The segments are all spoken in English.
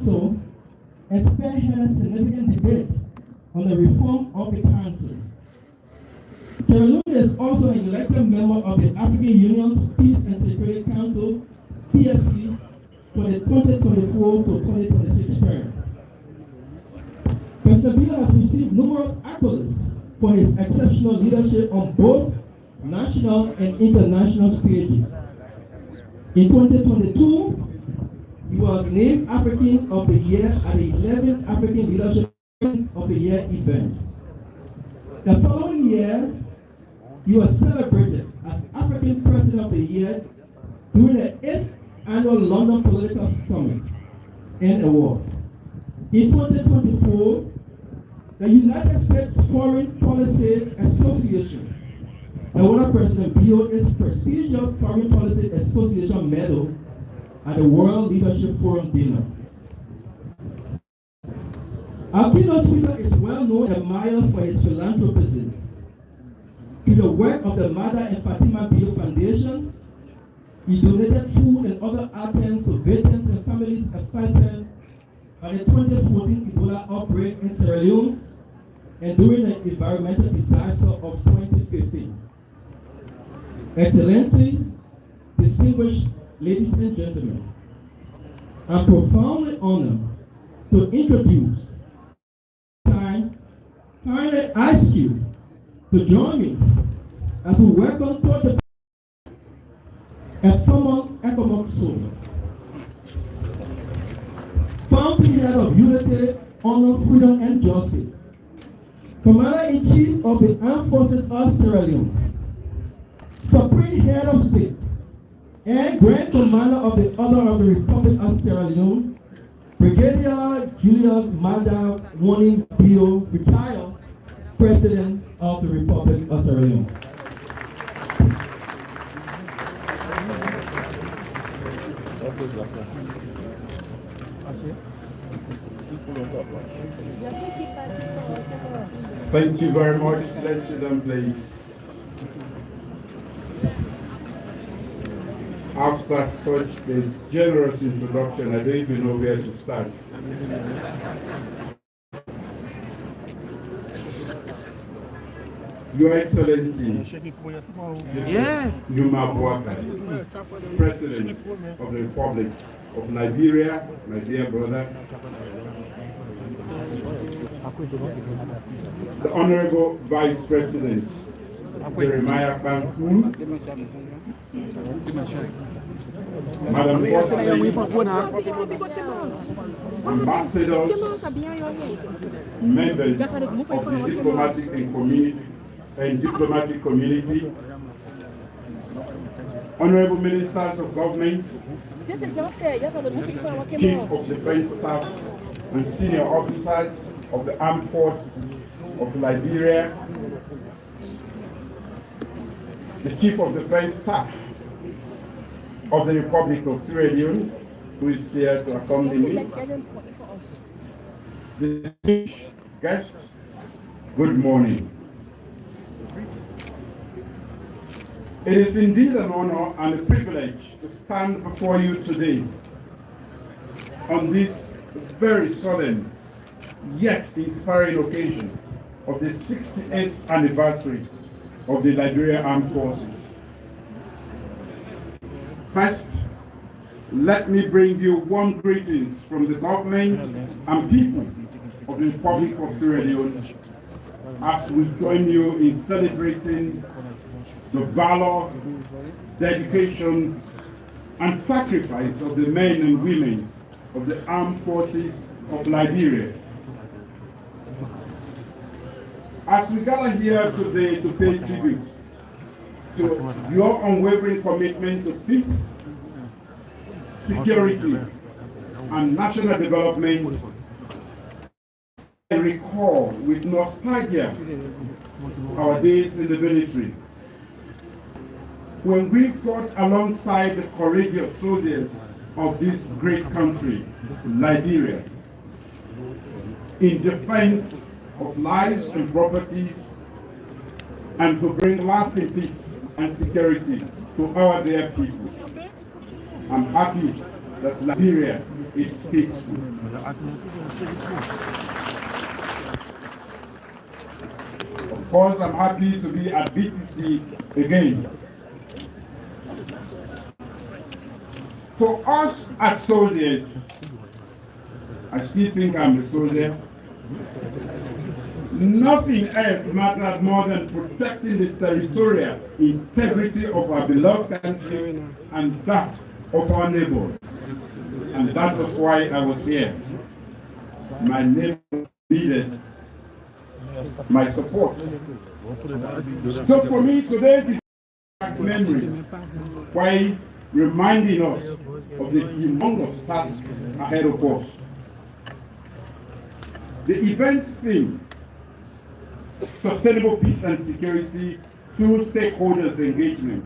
So, and spearheaded significant debate on the reform of the council. Sierra Leone is also an elected member of the African Union's Peace and Security Council, PSC, for the 2024 to 2026 term. President Biya has received numerous accolades for his exceptional leadership on both national and international stages. In 2022, he was named African of the Year at the 11th African Leadership of the Year event. The following year, he was celebrated as African President of the Year during the 8th Annual London Political Summit and Awards. In 2024, the United States Foreign Policy Association awarded President Biya his prestigious Foreign Policy Association Medal at the World Leadership Forum dinner. Our keynote speaker is well known and admired for his philanthropism. To the work of the Maada and Fatima Biya Foundation, he donated food and other items to veterans and families affected by the 2014 Ebola outbreak in Sierra Leone and during the environmental disaster of 2015. Excellency, distinguished ladies and gentlemen, I'm profoundly honored to introduce kindly ask you to join me as we welcome to a former economic soldier, founding head of unity, honor, freedom, and justice, Commander-in-Chief of the Armed Forces of Sierra Leone, Supreme Head of State, and Grand Commander of the Order of the Republic of Sierra Leone, Brigadier Julius Maada Warning Biya, retired President of the Republic of Sierra Leone. Thank you very much. Let's sit down, please. After such a generous introduction, I don't even know where to start. Your Excellency, Nual, President of the Republic of Liberia, my dear brother, the Honorable Vice President, Jeremiah Bankun, Madam Ambassadors, members of the diplomatic community, Honorable Ministers of Government, Chief of Defense Staff, and senior officers of the Armed Forces of Liberia, the Chief of Defense Staff of the Republic of Sierra Leone, who is here to accompany me, distinguished guests, good morning. It is indeed an honor and a privilege to stand before you today on this very solemn yet inspiring occasion of the 68th anniversary of the Liberia Armed Forces. First, let me bring you warm greetings from the government and people of the Republic of Sierra Leone as we join you in celebrating the valor, dedication, and sacrifice of the men and women of the Armed Forces of Liberia. As we gather here today to pay tribute to your unwavering commitment to peace, security, and national development, I recall with nostalgia our days in the military, when we fought alongside the courageous soldiers of this great country, Liberia, in defense of lives and properties, and to bring lasting peace and security to our dear people. I'm happy that Liberia is peaceful. Of course, I'm happy to be at BTC again. For us as soldiers, I still think I'm a soldier. Nothing else matters more than protecting the territorial integrity of our beloved country and that of our neighbors. And that was why I was here. My neighbor needed my support. So for me, today is memories, while reminding us of the humongous task ahead of us. The event theme, sustainable peace and security through stakeholders' engagement,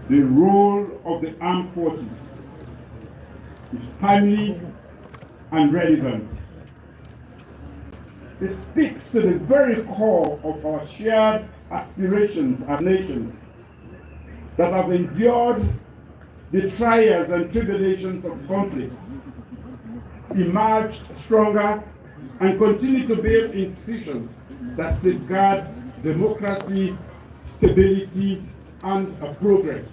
the role of the armed forces, is timely and relevant. It speaks to the very core of our shared aspirations as nations that have endured the trials and tribulations of conflict, emerged stronger, and continue to build institutions that safeguard democracy, stability, and progress.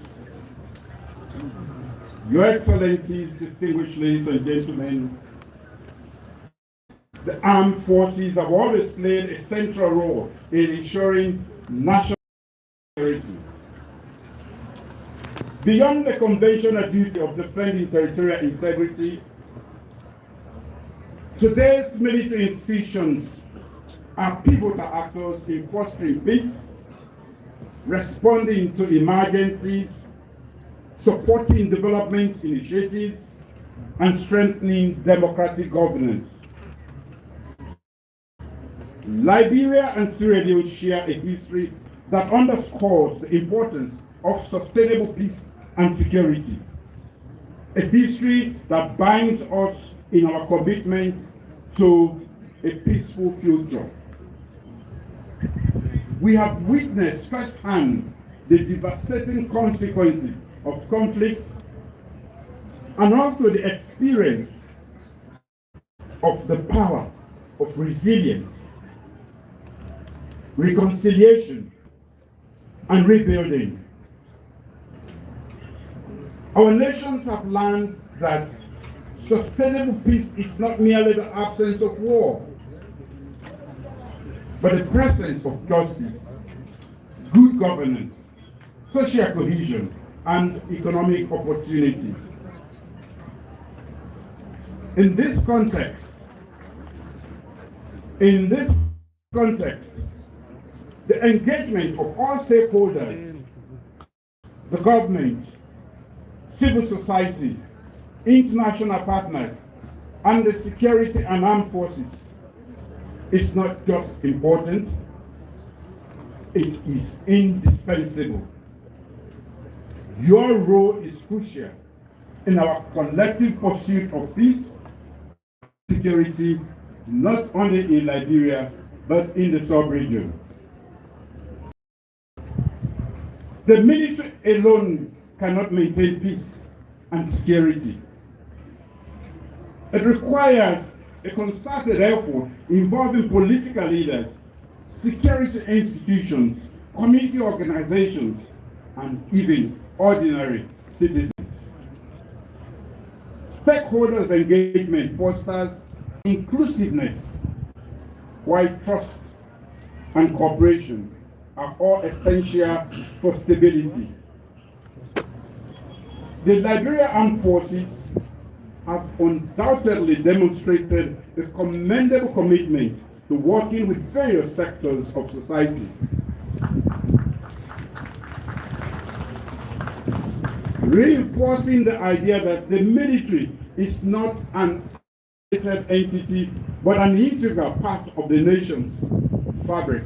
Your Excellencies, distinguished ladies and gentlemen, the armed forces have always played a central role in ensuring national security. Beyond the conventional duty of defending territorial integrity, today's military institutions are pivotal actors in fostering peace, responding to emergencies, supporting development initiatives, and strengthening democratic governance. Liberia and Sierra Leone share a history that underscores the importance of sustainable peace and security. A history that binds us in our commitment to a peaceful future. We have witnessed firsthand the devastating consequences of conflict and also the experience of the power of resilience, reconciliation, and rebuilding. Our nations have learned that sustainable peace is not merely the absence of war, but the presence of justice, good governance, social cohesion, and economic opportunity. In this context, the engagement of all stakeholders, the government, civil society, international partners, and the security and armed forces is not just important, it is indispensable. Your role is crucial in our collective pursuit of peace, security, not only in Liberia, but in the sub-region. The military alone cannot maintain peace and security. It requires a concerted effort involving political leaders, security institutions, community organizations, and even ordinary citizens. Stakeholders' engagement fosters inclusiveness, while trust and cooperation are all essential for stability. The Liberian Armed Forces have undoubtedly demonstrated a commendable commitment to working with various sectors of society. Reinforcing the idea that the military is not an isolated entity, but an integral part of the nation's fabric.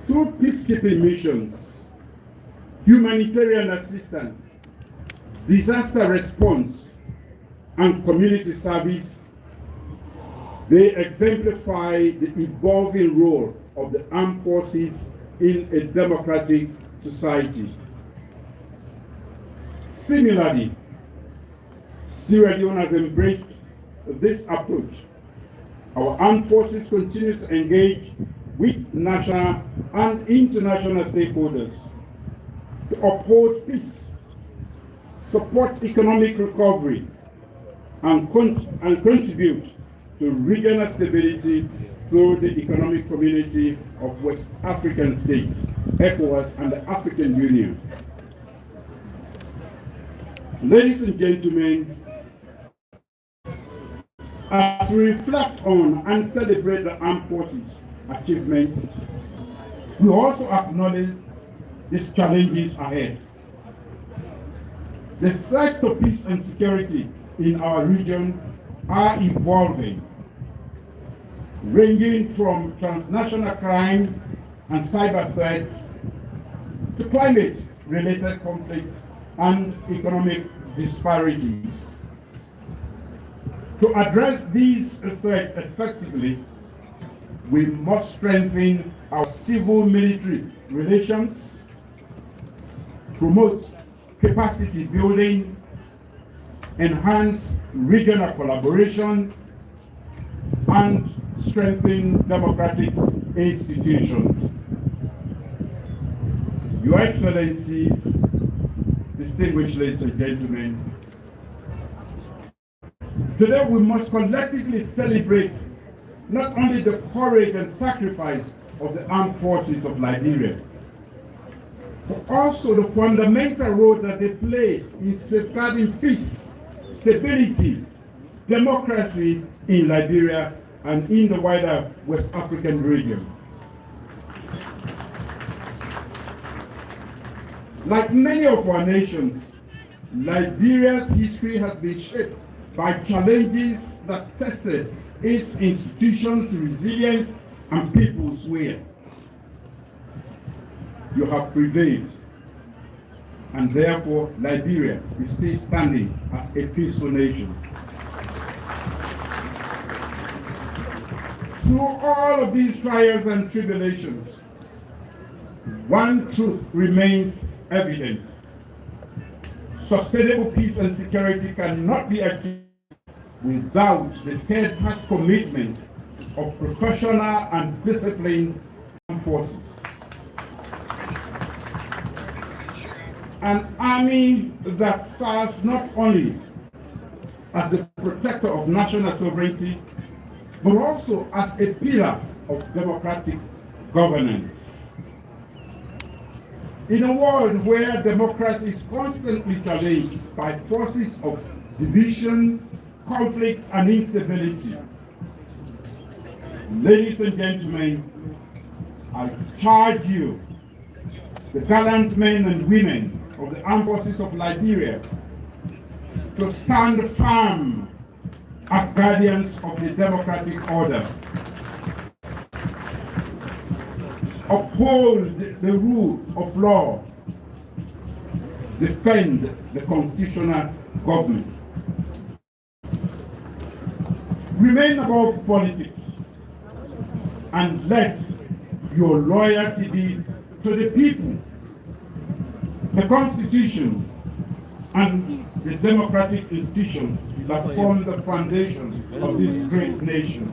Through peacekeeping missions, humanitarian assistance, disaster response, and community service, they exemplify the evolving role of the armed forces in a democratic society. Similarly, Sierra Leone has embraced this approach. Our armed forces continue to engage with national and international stakeholders to uphold peace, support economic recovery, and contribute to regional stability through the Economic Community of West African States, ECOWAS, and the African Union. Ladies and gentlemen, as we reflect on and celebrate the armed forces' achievements, we also acknowledge these challenges ahead. The threat to peace and security in our region are evolving, ranging from transnational crime and cyber threats to climate-related conflicts and economic disparities. To address these threats effectively, we must strengthen our civil-military relations, promote capacity building, enhance regional collaboration, and strengthen democratic institutions. Your Excellencies, distinguished ladies and gentlemen, today we must collectively celebrate not only the courage and sacrifice of the armed forces of Liberia, but also the fundamental role that they play in safeguarding peace, stability, democracy in Liberia and in the wider West African region. Like many of our nations, Liberia's history has been shaped by challenges that tested its institutions' resilience and people's will. You have prevailed, and therefore Liberia is still standing as a peaceful nation. Through all of these trials and tribulations, one truth remains evident. Sustainable peace and security cannot be achieved without the steadfast commitment of professional and disciplined armed forces. An army that serves not only as the protector of national sovereignty, but also as a pillar of democratic governance. In a world where democracy is constantly challenged by forces of division, conflict, and instability, ladies and gentlemen, I charge you, the gallant men and women of the armed forces of Liberia, to stand firm as guardians of the democratic order. Uphold the rule of law. Defend the constitutional government. Remain above politics and let your loyalty be to the people, the Constitution, and the democratic institutions that form the foundation of this great nation.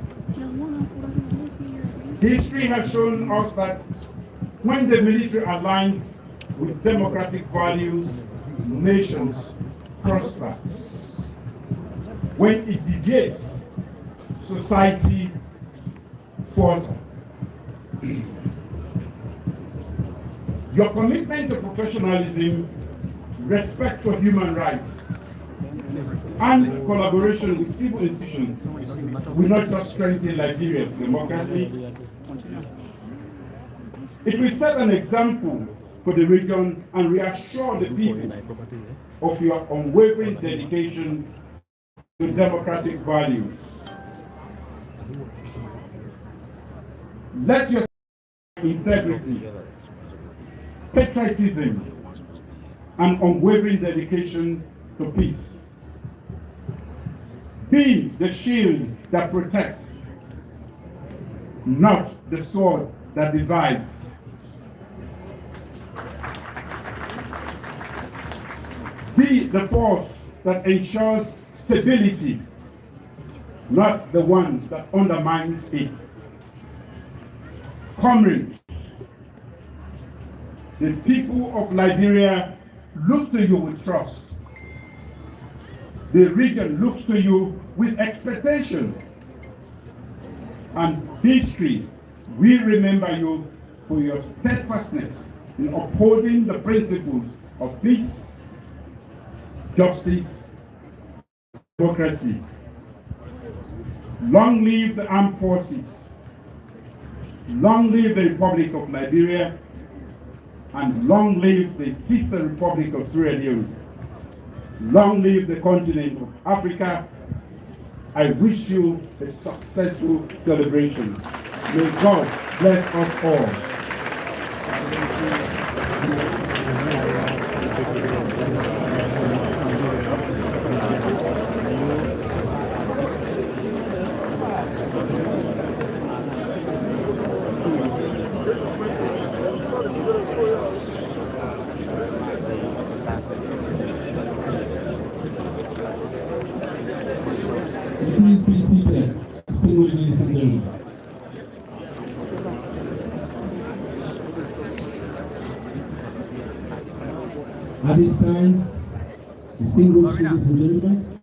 History has shown us that when the military aligns with democratic values, nations prosper. When it deviates, society falters. Your commitment to professionalism, respect for human rights, and collaboration with civil institutions will not just strengthen Liberia's democracy, it will set an example for the region and reassure the people of your unwavering dedication to democratic values. Let your integrity, patriotism, and unwavering dedication to peace be the shield that protects, not the sword that divides. Be the force that ensures stability, not the one that undermines it. Comrades, the people of Liberia look to you with trust. The region looks to you with expectation. And history will remember you for your steadfastness in upholding the principles of peace, justice, democracy. Long live the armed forces. Long live the Republic of Liberia, and long live the sister Republic of Sierra Leone. Long live the continent of Africa. I wish you a successful celebration. May God bless us all. Please be seated, distinguished ladies and gentlemen. At this time, distinguished ladies and gentlemen,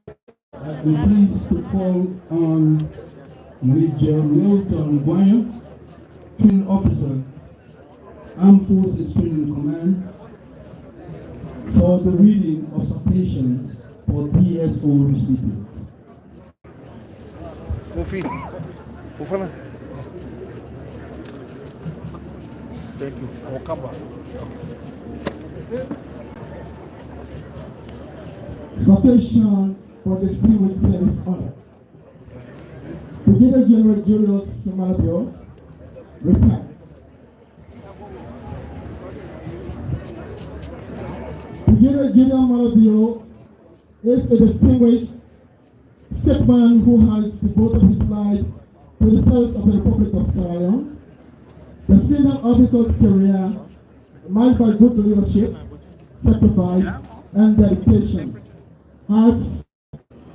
I'm pleased to call on Major Milton Guanyo, Training Officer, Armed Forces Training Command, for the reading of citations for DSO recipients. Fofana. Thank you. Okaba. Citation for the Distinguished Service Honor. Brigadier General Julius, retired. Brigadier General Malabio is a distinguished statesman who has devoted his life to the service of the Republic of Sierra Leone. The senior officer's career marked by good leadership, sacrifice, and dedication has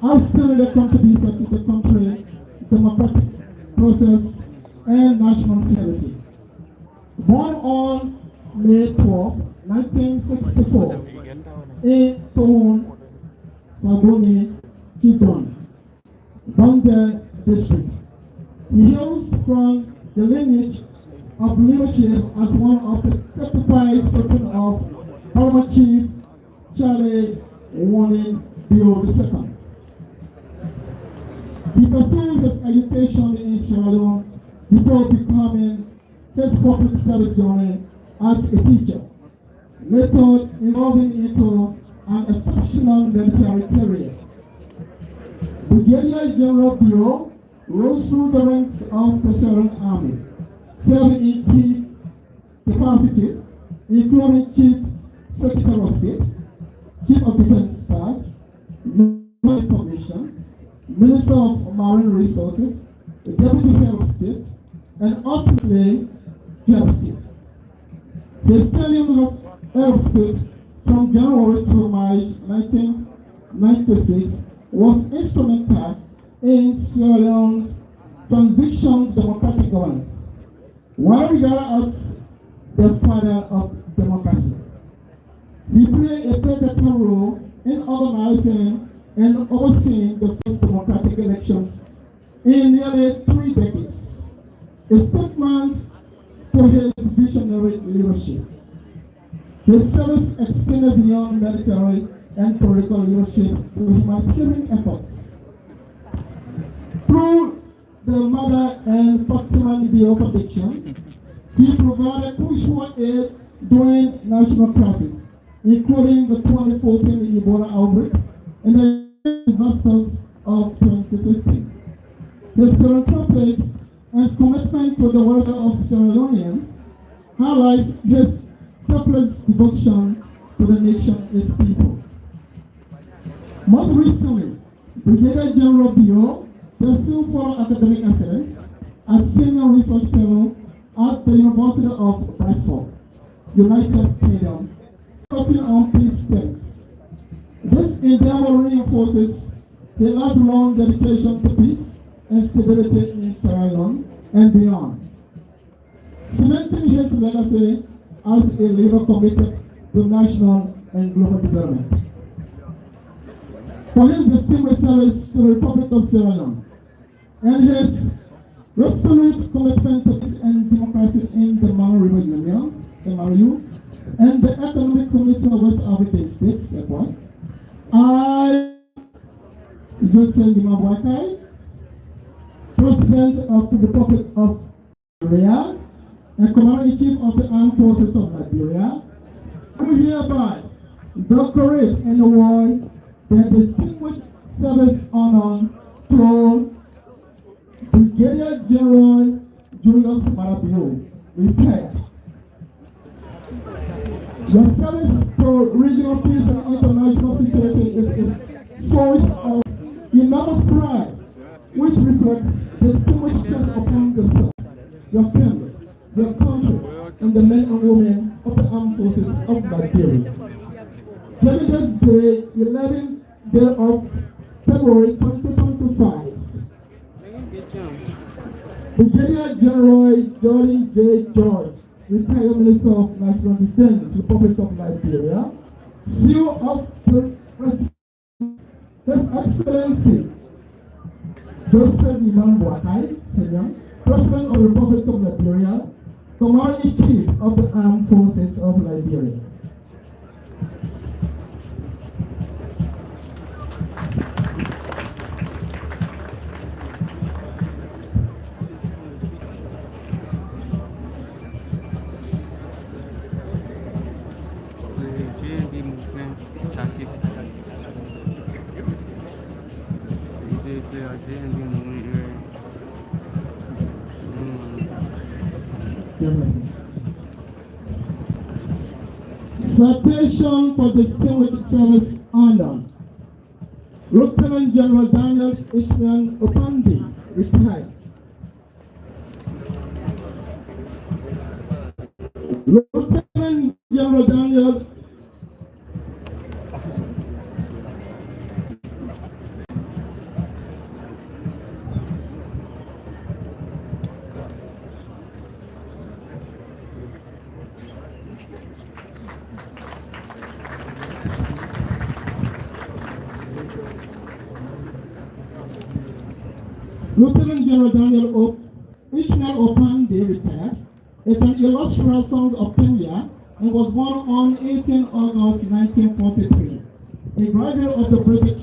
outstanding contributed to the country's democratic process and national security. Born on May 12, 1964, in Tohon, Saboni, Kidon, Bande District. He hails from the lineage of leadership as one of the 35 children of Paramount Chief Charlie Warren Bio II. He pursued his education in Sierra Leone before becoming his public service journey as a teacher, later evolving into an exceptional military career. Brigadier General Bio rose through the ranks of the Sierra Leone Army, serving in key capacities, including Chief Secretary of State, Chief of Defense Staff, Minister of Information, Minister of Marine Resources, Deputy Head of State, and ultimately Head of State. His tenure as Head of State from January to March 1996 was instrumental in Sierra Leone's transition to democratic governance, while regarded as the father of democracy. He played a pivotal role in organizing and overseeing the first democratic elections in nearly 3 decades, a statement for his visionary leadership. His service extended beyond military and political leadership to humanitarian efforts. Through the Maada and Fatima Bio prediction, he provided crucial aid during national crises, including the 2014 Ebola outbreak and the disasters of 2015. His philanthropic and commitment to the welfare of Sierra Leoneans highlights his selfless devotion to the nation and its people. Most recently, Brigadier General Bio pursued for academic excellence as Senior Research Fellow at the University of Bradford, United Kingdom, focusing on peace studies. This endeavor reinforces a lifelong dedication to peace and stability in Sierra Leone and beyond, cementing his legacy as a leader committed to national and global development. For his distinguished service to the Republic of Sierra Leone and his resolute commitment to peace and democracy in the Mara River Union, the MARU, and the Economic Community of West African States, ECOWAS, I, Julius, President of the Republic of Nigeria and Commander-in-Chief of the Armed Forces of Nigeria, do hereby decorate and award the distinguished service honor to Brigadier General Julius Maada, retired. Your service to regional peace and international security is a source of enormous pride, which reflects distinguished strength upon yourself, your family, your country, and the men and women of the armed forces of Nigeria. Candidates Day, 11th day of February 2025. Brigadier General Jolly J. George, retired Minister of National Defense, Republic of Nigeria, seal of the His Excellency Joseph Iman Boakai, Senior, President of the Republic of Nigeria, Commander-in-Chief of the Armed Forces of Nigeria. Citation for distinguished service honor. Lieutenant General Daniel Ishmael Opande, retired. Lieutenant General Daniel Lieutenant General Daniel Ishmael Opande, retired, is an illustrious son of Kenya and was born on 18 August 1943. A graduate of the British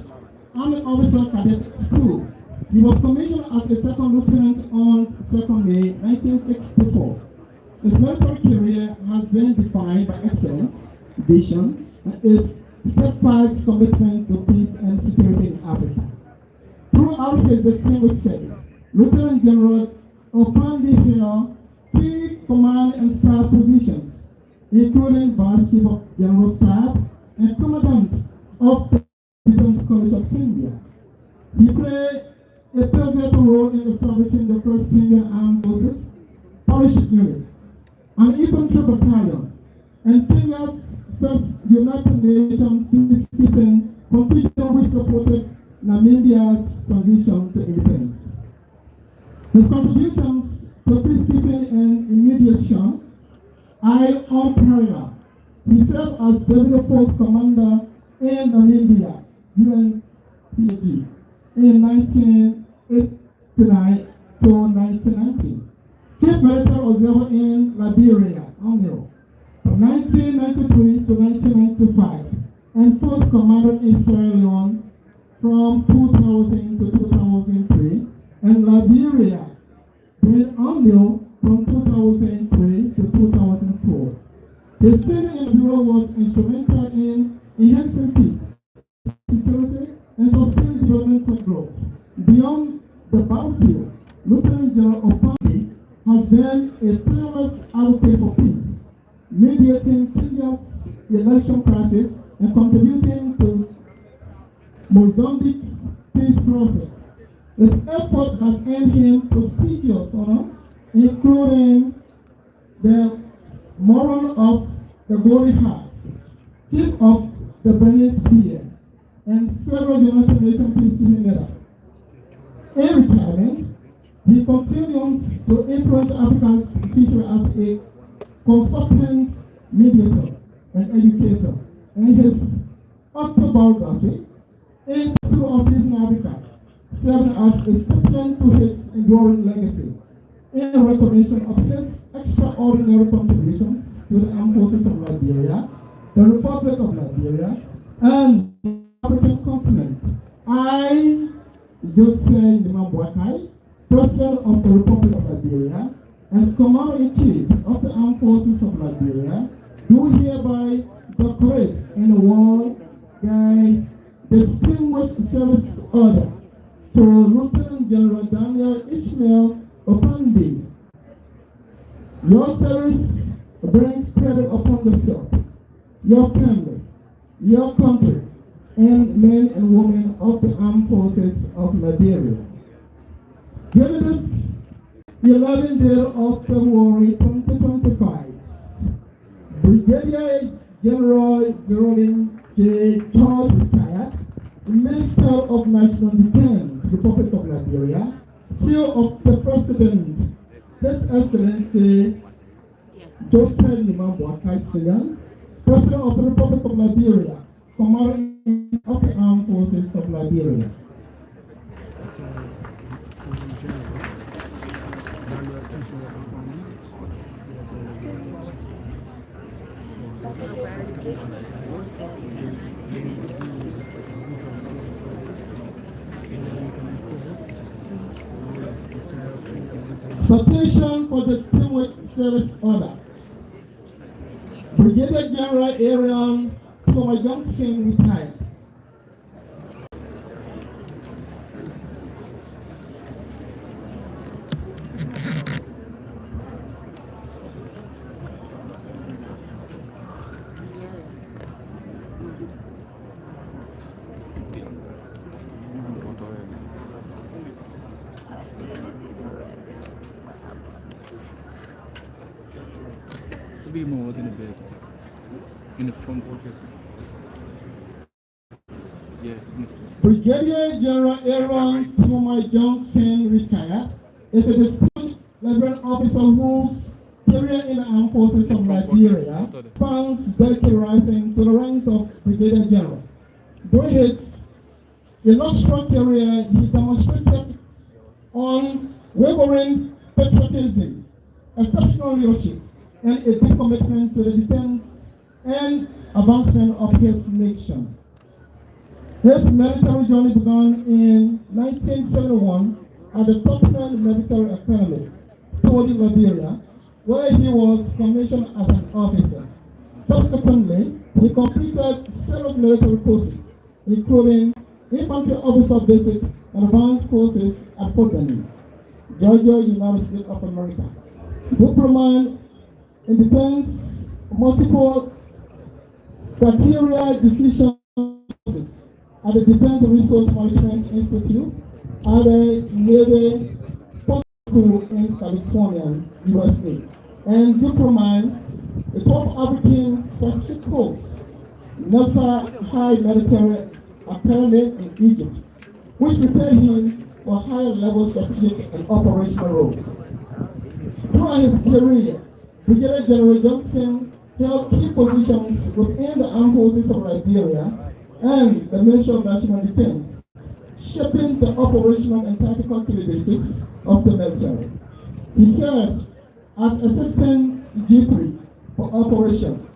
Army Officer Cadet School, he was commissioned as a second lieutenant on 2nd May 1964. His military career has been defined by excellence, vision, and his steadfast commitment to peace and security in Africa. Throughout his distinguished service, Lieutenant General Opande held key command and staff positions, including Vice Chief of General Staff and Commandant of the Defense College of Kenya. He played a pivotal role in establishing the 1st Kenyan Armed Forces Polish Unit, an infantry battalion, and Kenya's first United Nations peacekeeping contingent which supported Namibia's transition to independence. His contributions to peacekeeping and mediation are unparalleled. He served as Deputy Force Commander in Namibia, UNTAG, in 1989 to 1990. Chief Military Observer in Liberia, UNIL, from 1993 to 1995, and Force Commander in Sierra Leone from 2000 to 2003, and Liberia, during UNIL from 2003 to 2004. His tenure in the Bureau was instrumental in enhancing peace, security, and sustained developmental growth. Beyond the battlefield, Lieutenant General Opande has been a tireless advocate for peace, mediating Kenya's election crisis and contributing to Mozambique's peace process. His effort has earned him prestigious honor, including the Moral of the Golden Heart, Chief of the Benin Spear, and several United Nations peacekeeping leaders. In retirement, he continues to influence Africa's future as a consultant, mediator, and educator. And his autobiography, In Pursuit of Peace in Africa, served as a statement to his enduring legacy in recognition of his extraordinary contributions to the armed forces of Liberia, the Republic of Liberia, and the African continent. I, Joseph Nimambuakai, President of the Republic of Liberia and Commander-in-Chief of the Armed Forces of Liberia, do hereby decorate and award the Distinguished Service Order to Lieutenant General Daniel Ishmael Opande. Your service brings credit upon yourself, your family, your country, and men and women of the armed forces of Liberia. Given this 11th day of February 2025, Brigadier General Jerome J. George retired, Minister of National Defense, Republic of Liberia, seal of the President, His Excellency Joseph Nimambuakai Sr., President of the Republic of Liberia, Commander of the Armed Forces of Liberia. Citation for the Distinguished Service Order. Brigadier General Aaron Thomas Johnson retired. Be more than a bit in the front pocket. Yes. Brigadier General Aaron Thomas Johnson retired is a distinguished Liberian officer whose career in the armed forces of Liberia spans steadily rising to the ranks of Brigadier General. During his illustrious career, he demonstrated unwavering patriotism, exceptional leadership, and a deep commitment to the defense and advancement of his nation. His military journey began in 1971 at the Topman Military Academy, Todi, Liberia, where he was commissioned as an officer. Subsequently, he completed several military courses, including Infantry Officer Basic and Advanced courses at Fort Benning, Georgia, United States of America. Diploma in Defense, multiple criteria decision courses at the Defense Resource Management Institute at the Navy Post School in California, USA, and diploma the 12th African Strategic Course, NASA High Military Academy in Egypt, which prepared him for higher level strategic and operational roles. Throughout his career, Brigadier General Johnson held key positions within the armed forces of Liberia and the Ministry of National Defense, shaping the operational and tactical capabilities of the military. He served as Assistant G3 for Operation,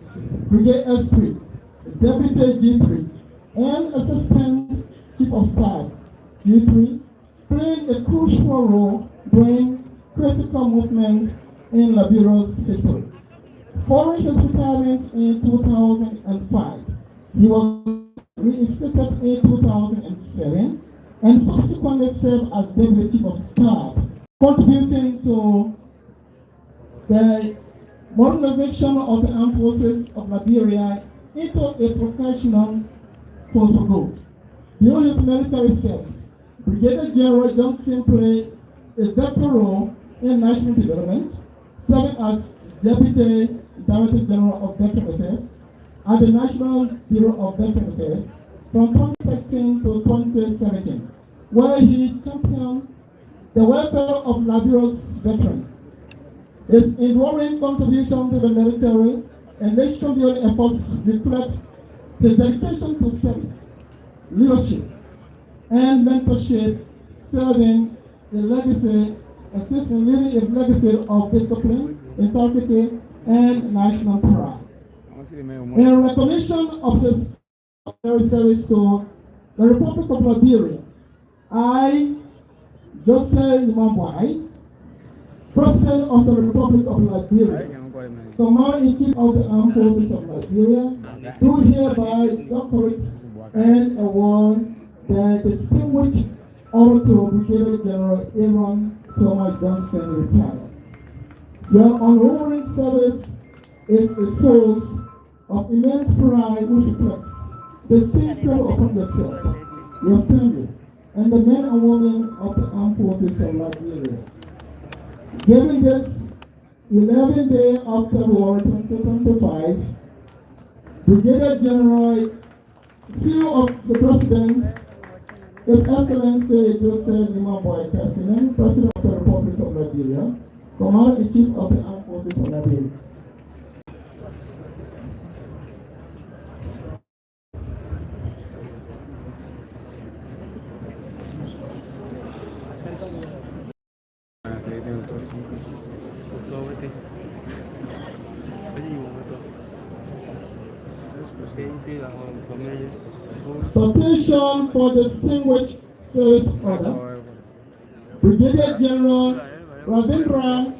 Brigade S3, Deputy G3, and Assistant Chief of Staff G3, playing a crucial role during critical movement in Liberia's history. Following his retirement in 2005, he was reinstated in 2007 and subsequently served as Deputy Chief of Staff, contributing to the modernization of the armed forces of Liberia into a professional force of good. During his military service, Brigadier General Johnson played a vital role in national development, serving as Deputy Director General of Veteran Affairs at the National Bureau of Veteran Affairs from 2013 to 2017, where he championed the welfare of Liberia's veterans. His enduring contribution to the military and nation-building efforts reflect his dedication to service, leadership, and mentorship, serving a legacy, leaving a legacy of discipline, integrity, and national pride. In recognition of his service to the Republic of Liberia, I, Joseph Nimambwai, President of the Republic of Liberia, Commander-in-Chief of the Armed Forces of Liberia, do hereby doctorate and award the distinguished honor to Brigadier General Aaron Thomas Johnson retired. Your unwavering service is a source of immense pride which reflects the same care upon yourself, your family, and the men and women of the Armed Forces of Liberia. Given this 11th day of February 2025, Brigadier General, CEO of the President, His Excellency Joseph Nimambwai President of the Republic of Liberia, Commander-in-Chief of the Armed Forces of Liberia. Citation for distinguished service order. Brigadier General Ravindra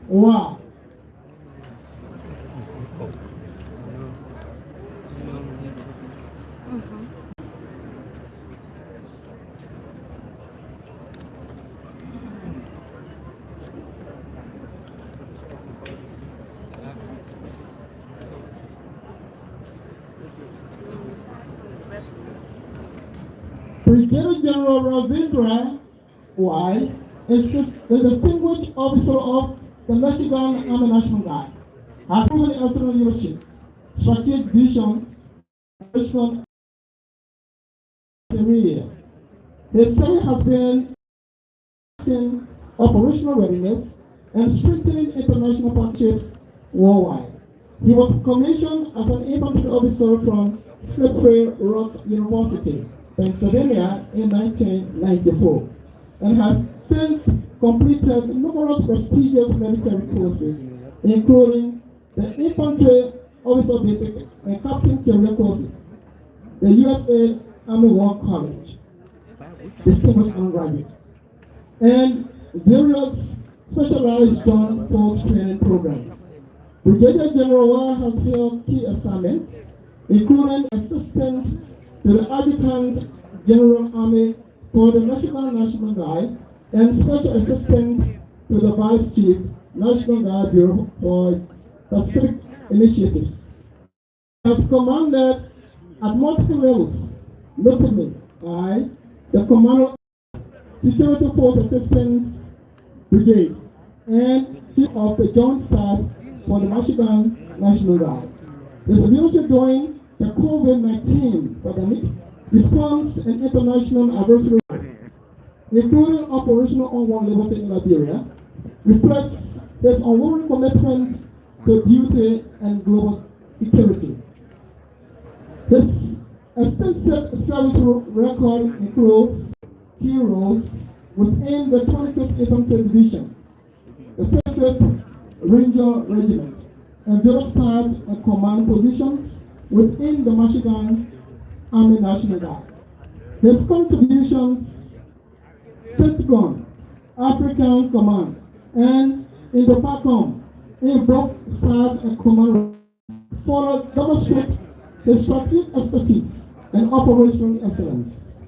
Wa. Brigadier General Ravindra Y is the distinguished officer of the Michigan Army National Guard, has proven excellent leadership, strategic vision, operational career. His service has been in operational readiness and strengthening international partnerships worldwide. He was commissioned as an infantry officer from Slippery Rock University, Pennsylvania in 1994, and has since completed numerous prestigious military courses, including the Infantry Officer Basic and Captain Career courses, the USA Army War College, distinguished undergraduate, and various specialized joint force training programs. Brigadier General Wa has held key assignments, including assistant to the Adjutant General Army for the National Guard and Special Assistant to the Vice Chief National Guard Bureau for Pacific Initiatives. He has commanded at multiple levels, notably I, the Commander of Security Force Assistance Brigade and Chief of the Joint Staff for the Michigan National Guard. His leadership during the COVID-19 pandemic response and international adversity, including operational on-one liberty in Liberia, reflects his unwavering commitment to duty and global security. His extensive service record includes key roles within the 25th Infantry Division, the 2nd Ranger Regiment, and various staff and command positions within the Michigan Army National Guard. His contributions, CENTCOM, African Command, and in the PACOM, in both staff and command, demonstrate his strategic expertise and operational excellence.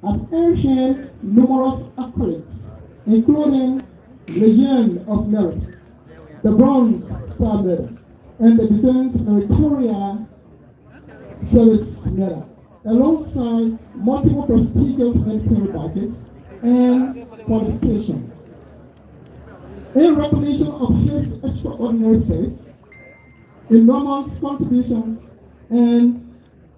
Has earned him numerous accolades, including Legion of Merit, the Bronze Star Medal, and the Defense Meritorious Service Medal, alongside multiple prestigious military badges and qualifications. In recognition of his extraordinary service, enormous contributions, and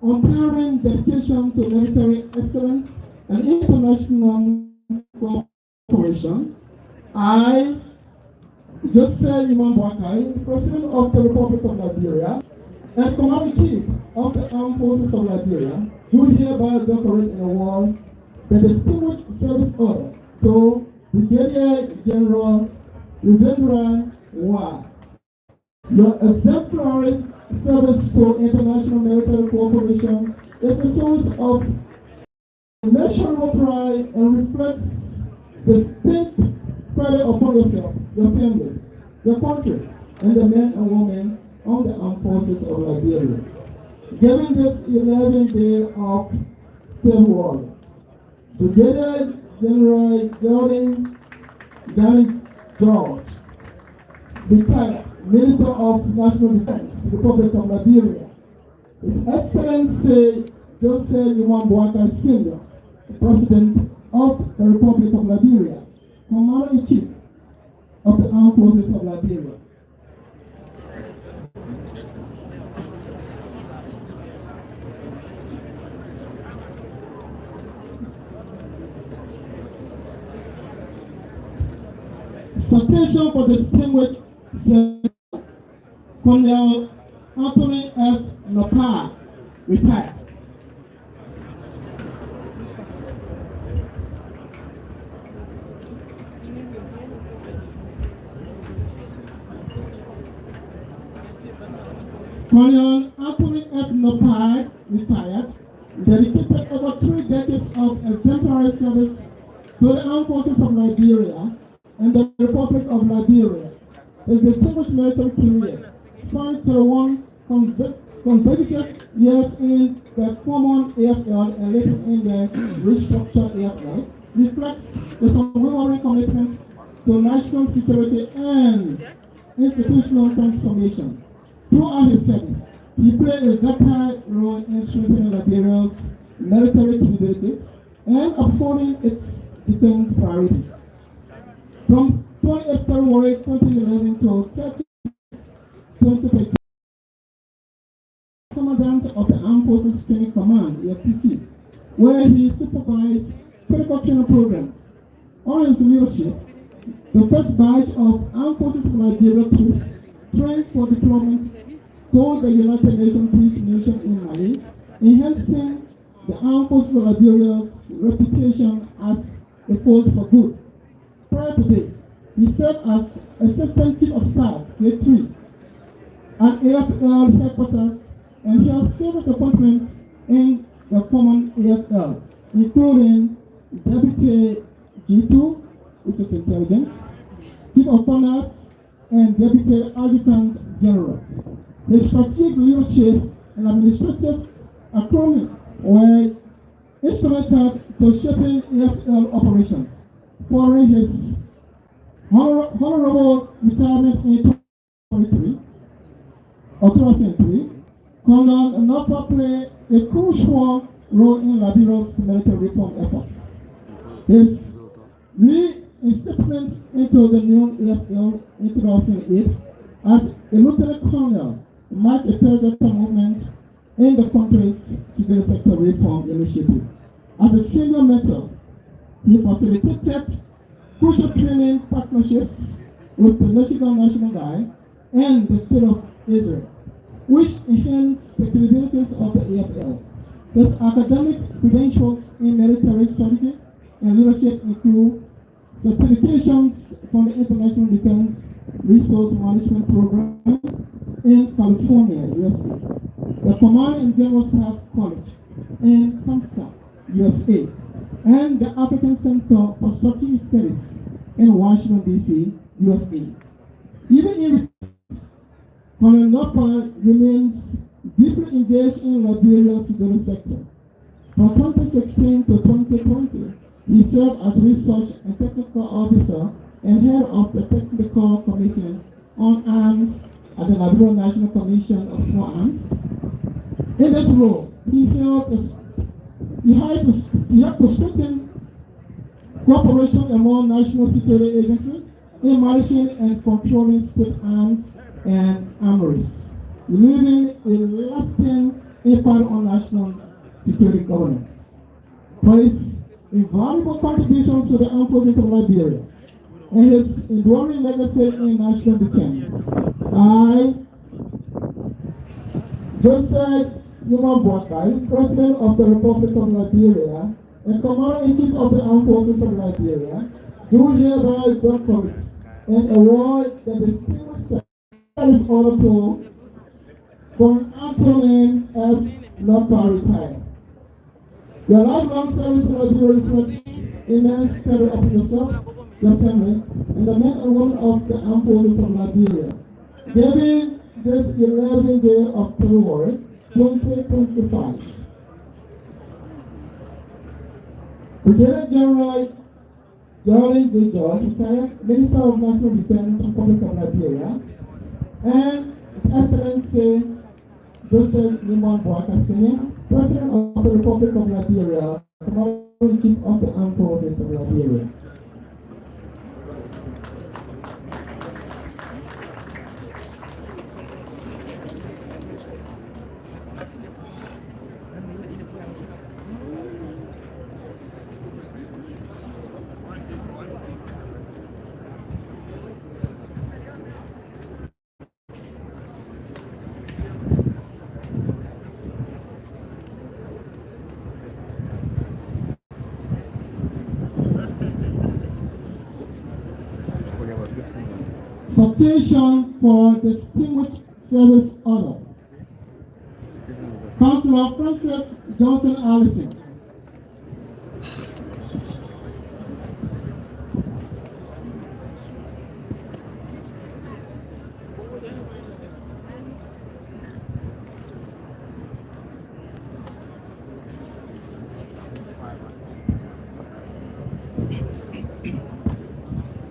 untiring dedication to military excellence and international cooperation, I, Joseph Imam President of the Republic of Liberia, and Commander-in-Chief of the Armed Forces of Liberia, do hereby decorate an award the Distinguished Service Order to Brigadier General Rivendra Wa. Your exemplary service to international military cooperation is a source of national pride and reflects distinct credit upon yourself, your family, your country, and the men and women of the armed forces of Liberia. Given this 11th day of February, Brigadier General Gordon George, retired Minister of National Defense, Republic of Liberia, His Excellency Joseph Imam Sr., President of the Republic of Liberia, Commander-in-Chief of the Armed Forces of Liberia. Citation for distinguished service, Colonel Anthony F. Nopal, retired. Colonel Anthony F. Nopal, retired, dedicated over 3 decades of exemplary service to the Armed Forces of Liberia and the Republic of Liberia. His distinguished military career spanned 31 consecutive years in the former AFL and later in the restructured AFL, reflects his unwavering commitment to national security and institutional transformation. Throughout his service, he played a vital role in strengthening Liberia's military capabilities and upholding its defense priorities. From 28 February 2011 to 30 2013, Commandant of the Armed Forces Training Command, AFPC, where he supervised critical training programs. Under his leadership, the first batch of Armed Forces of Liberia troops trained for deployment to the United Nations Peace Mission in Mali, enhancing the Armed Forces of Liberia's reputation as a force for good. Prior to this, he served as Assistant Chief of Staff, Grade 3, at AFL headquarters, and held several appointments in the common AFL, including Deputy G2, which is Intelligence, Chief of Finance, and Deputy Adjutant General. His strategic leadership and administrative acumen were instrumental to shaping AFL operations. Following his honorable retirement in 2003, Colonel Nopal played a crucial role in Liberia's military reform efforts. His reinstatement into the new AFL in 2008 as a lieutenant colonel marked a pivotal movement in the country's civil sector reform initiative. As a senior mentor, he facilitated crucial training partnerships with the Michigan National Guard and the State of Israel, which enhanced the capabilities of the AFL. His academic credentials in military strategy and leadership include certifications from the International Defense Resource Management Program in California, USA, the Command and General Staff College in Kansas, USA, and the African Center for Strategic Studies in Washington, D.C., USA. Even in Colonel Nopal remains deeply engaged in Liberia's civil sector. From 2016 to 2020, he served as research and technical officer and head of the Technical Committee on Arms at the Liberian National Commission of Small Arms. In this role, he helped to strengthen cooperation among national security agencies in managing and controlling state arms and armories, leaving a lasting impact on national security governance. For his invaluable contributions to the armed forces of Liberia and his enduring legacy in national defense, I, Joseph Nual, President of the Republic of Liberia and Commander-in-Chief of the Armed Forces of Liberia, do hereby document and award the distinguished service order to Con Antonin F. Nard retired. Your lifelong service to Liberia reflects immense credit of yourself, your family, and the men and women of the armed forces of Liberia. Given this 11th day of Ku-Wor, 2025. Brigadier General Julius, retired Minister of National Defense, Republic of Liberia, and His Excellency Joseph Nual, Senior, President of the Republic of Liberia, Commander-in-Chief of the Armed Forces of Liberia. Citation for Distinguished Service Order. Councilor Francis Johnson Allison.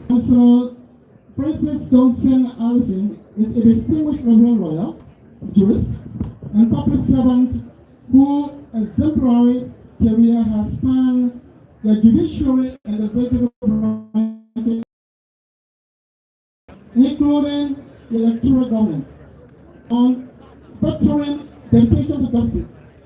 Councilor Francis Johnson Allison is a distinguished Liberian lawyer, jurist, and public servant whose exemplary career has spanned the judiciary and executive branches, including electoral governance, on fostering dedication to justice,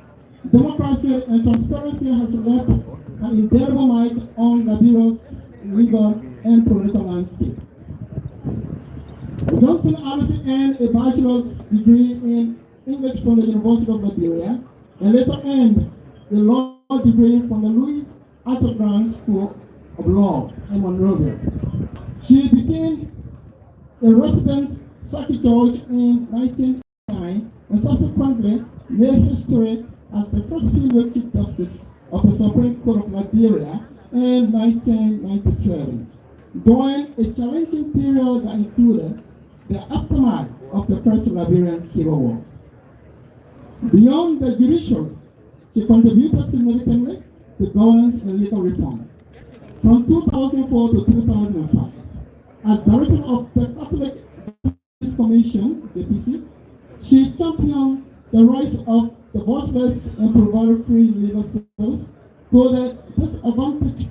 democracy, and transparency has left an indelible mark on Liberia's legal and political landscape. Johnson Allison earned a bachelor's degree in English from the University of Liberia and later earned a law degree from the Louis Arthur School of Law in Monrovia. She became a resident circuit judge in 1999 and subsequently made history as the first female Chief Justice of the Supreme Court of Liberia in 1997, during a challenging period that included the aftermath of the First Liberian Civil War. Beyond the judiciary, she contributed significantly to governance and legal reform. From 2004 to 2005, as Director of the Catholic Justice Commission, JPC, she championed the rights of the voiceless and provided free legal service to the disadvantaged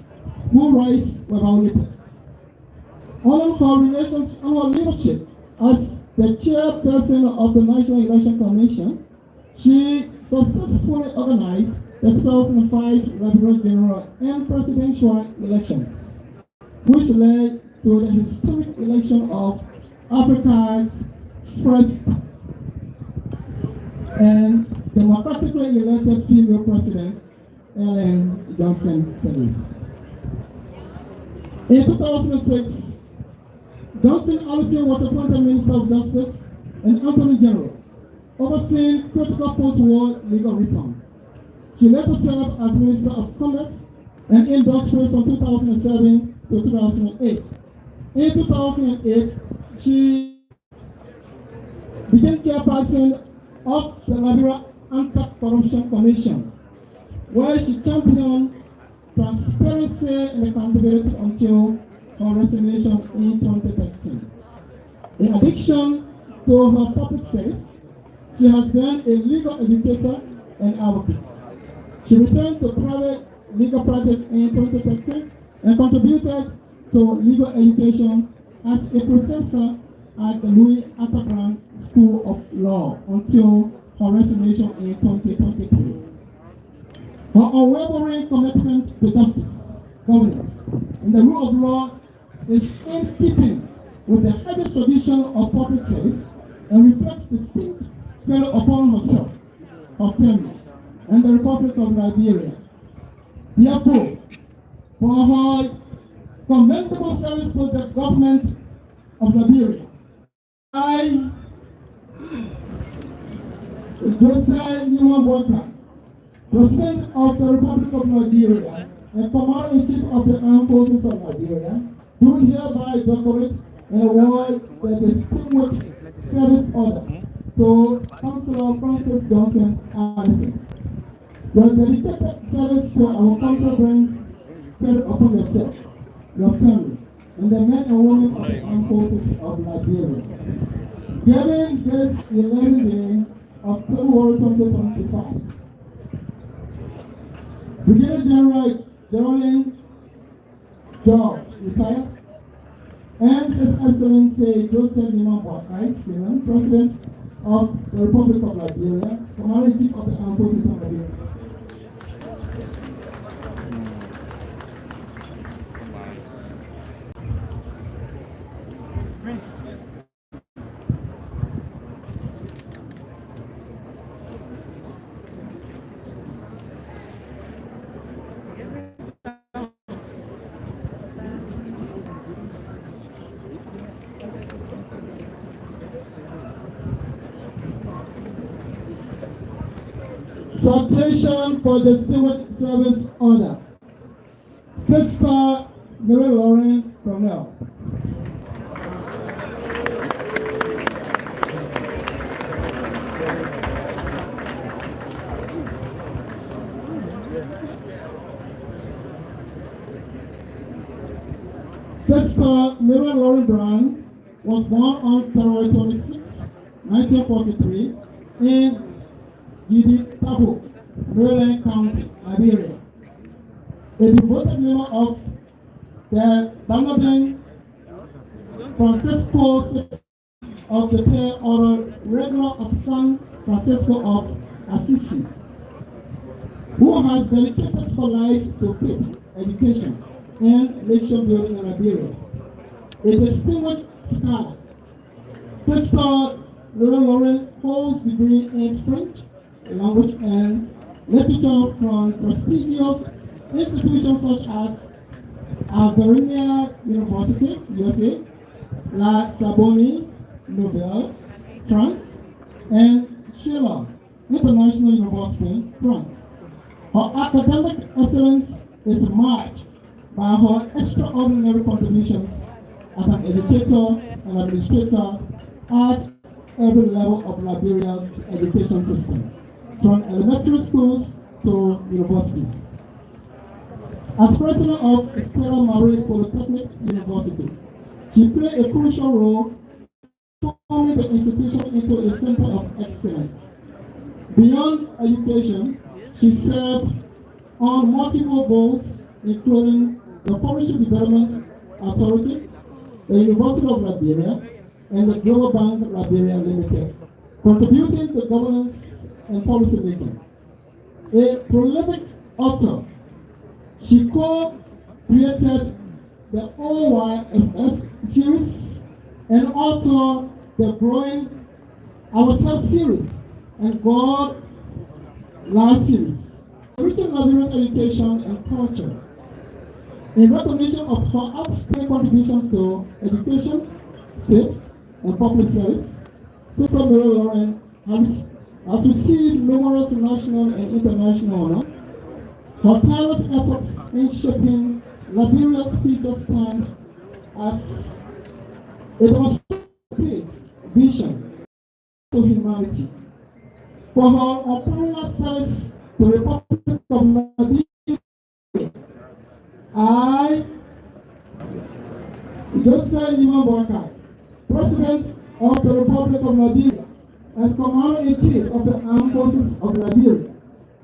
whose rights were violated. On her leadership as the chairperson of the National Election Commission, she successfully organized the 2005 Liberia general and presidential elections, which led to the historic election of Africa's first and democratically elected female president, Ellen Johnson Sirleaf. In 2006, Johnson Allison was appointed Minister of Justice and Attorney General, overseeing critical post-war legal reforms. She later served as Minister of Commerce and Industry from 2007 to 2008. In 2008, she became chairperson of the Liberia Anti-Corruption Commission, where she championed transparency and accountability until her resignation in 2013. In addition to her public service, she has been a legal educator and advocate. She returned to private legal practice in 2013 and contributed to legal education as a professor at the Louis Arthur School of Law until her resignation in 2023. Her unwavering commitment to justice, governance, and the rule of law is in keeping with the highest tradition of public service and reflects the distinct spirit upon herself, her family, and the Republic of Liberia. Therefore, for her commendable service to the government of Liberia, I, Joseph Nual, President of the Republic of Nigeria and Commander-in-Chief of the Armed Forces of Nigeria, do hereby decorate and award the Distinguished Service Order to Councillor Francis Johnson Allison. Your dedicated service to our country brings credit upon yourself, your family, and the men and women of the Armed Forces of Nigeria. During this 11th day of Ku-Wor 2025, Brigadier General George, retired, and His Excellency Joseph Nual, President of the Republic of Liberia, Commander-in-Chief of the Armed Forces of Liberia. Citation for the Distinguished Service Order. Sister Mary Lauren from Nual. Sister Mary Lauren Brown was born on February 26, 1943 in Tabo, Maryland County, Liberia. A devoted member of the Bernardine Francisco of the Third Order, regular of San Francisco of Assisi, who has dedicated her life to faith, education, and nation building in Liberia. A distinguished scholar, Sister Lauren holds degree in French language and literature from prestigious institutions such as Albernia University, USA, La Sorbonne, Nouvelle, France, and Sheila International University, France. Her academic excellence is marked by her extraordinary contributions as an educator and administrator at every level of Liberia's education system, from elementary schools to universities. As president of Stella Marie Polytechnic University, she played a crucial role turning the institution into a center of excellence. Beyond education, she served on multiple boards, including the Forestry Development Authority, the University of Liberia, and the Global Bank Liberia Limited, contributing to governance and policy making. A prolific author, she co-created the OYSS series and authored the growing Ourselves series and God Life series, enriching Liberian education and culture. In recognition of her outstanding contributions to education, faith, and public service, Sister Mary Lauren has received numerous national and international honors. Her tireless efforts in shaping Liberia's future stand as a demonstrated vision to humanity. For her unparalleled service to the Republic of Nigeria, I, Joseph Nual, President of the Republic of Nigeria and Commander-in-Chief of the Armed Forces of Nigeria,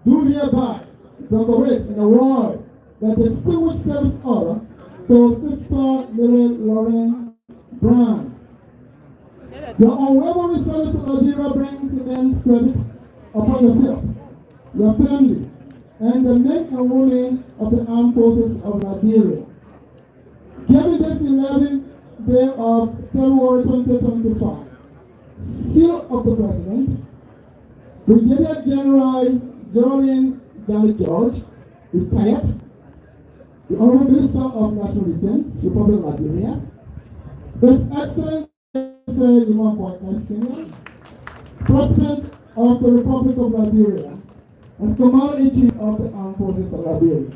do hereby decorate and award the Distinguished Service Order to Sister Mary Lauren Brown. Your unwavering service to Nigeria brings immense credit upon yourself, your family, and the men and women of the armed forces of Liberia. Given this 11th day of February 2025, seal of the President, Brigadier General Geraldine Danny George, retired, the Honorable Minister of National Defense, Republic of Liberia, His Excellency Nual Senior, President of the Republic of Liberia, and Commander-in-Chief of the Armed Forces of Liberia.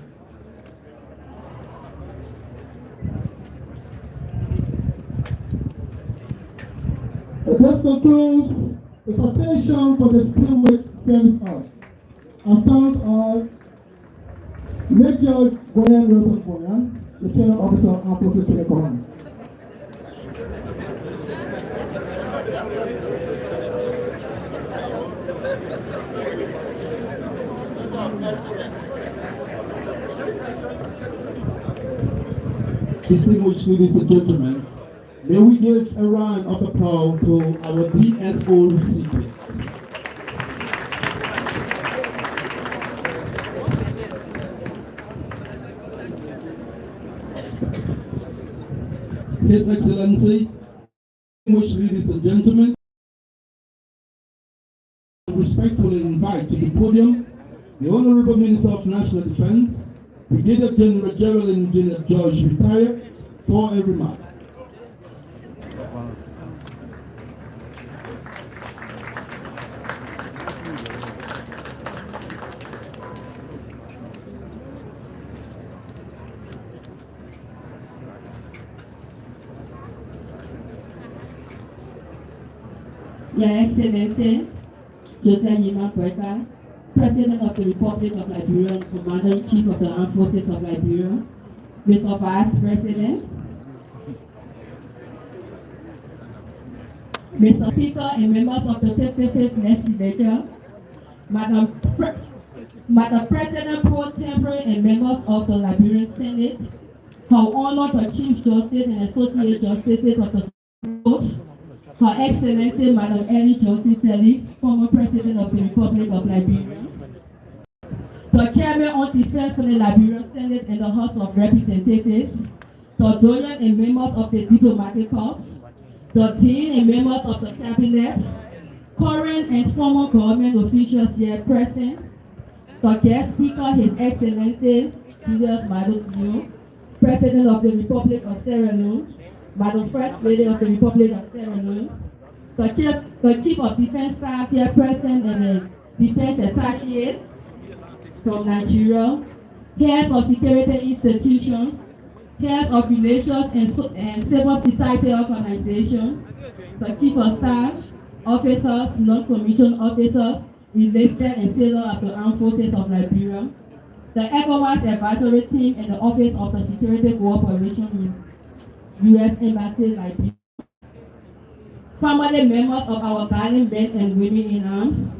This concludes the citation for the distinguished service of our sons are Major Gwen Wilson Boyan, Lieutenant Officer of Armed Forces Training Command. Distinguished ladies and gentlemen, may we give a round of applause to our DSO recipients. His Excellency, distinguished ladies and gentlemen, I respectfully invite to the podium the Honorable Minister of National Defense, Brigadier General Geraldine Danny George, retired, for a remark. Your Excellency, Joseph Yima Kweka, President of the Republic of Liberia and Commander-in-Chief of the Armed Forces of Liberia, Mr. Vice President, Mr. Speaker and members of the 55th Legislature, Madam President Pro Tempore and members of the Liberian Senate, Her Honor the Chief Justice and Associate Justices of the Supreme Court, Her Excellency Madam Ellie Johnson Selig, former President of the Republic of Liberia, the Chairman on Defense for the Liberian Senate and the House of Representatives, the Doyen and members of the Diplomatic Corps, the Dean and members of the Cabinet, current and former government officials here present, the guest speaker, His Excellency Julius, President of the Republic of Sierra Leone, Madam First Lady of the Republic of Sierra Leone, the Chief of Defense Staff here present and the Defense Attaché from Nigeria, heads of security institutions, heads of relations and civil society organizations, the Chief of Staff, officers, non-commissioned officers, enlisted and sailors of the Armed Forces of Liberia, the ECOWAS Advisory Team and the Office of the Security Cooperation with U.S. Embassy Liberia, family members of our guardian men and women in arms,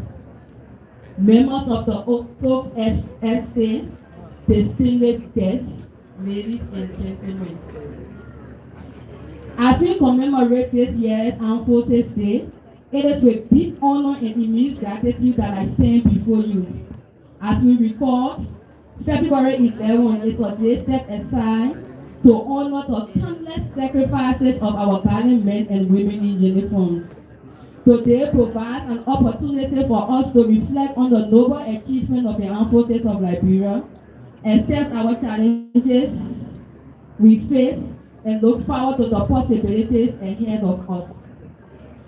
members of the Oak Estate, distinguished guests, ladies and gentlemen. As we commemorate this year's Armed Forces Day, it is with deep honor and immense gratitude that I stand before you. As we record, February 11 is a day set aside to honor the countless sacrifices of our guardian men and women in uniforms. Today provides an opportunity for us to reflect on the noble achievement of the Armed Forces of Liberia, assess our challenges we face, and look forward to the possibilities ahead of us.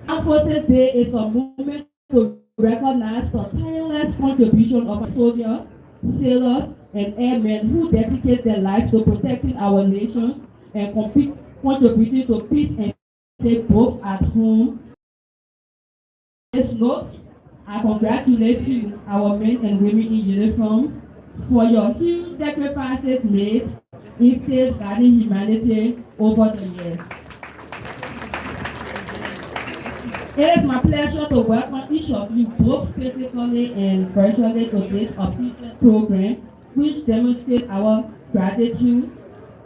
Armed Forces Day is a moment to recognize the tireless contribution of soldiers, sailors, and airmen who dedicate their lives to protecting our nation and contributing to peace and safety both at home. This note, I congratulate you, our men and women in uniform, for your huge sacrifices made in safeguarding humanity over the years. It is my pleasure to welcome each of you both physically and virtually to this official program, which demonstrates our gratitude,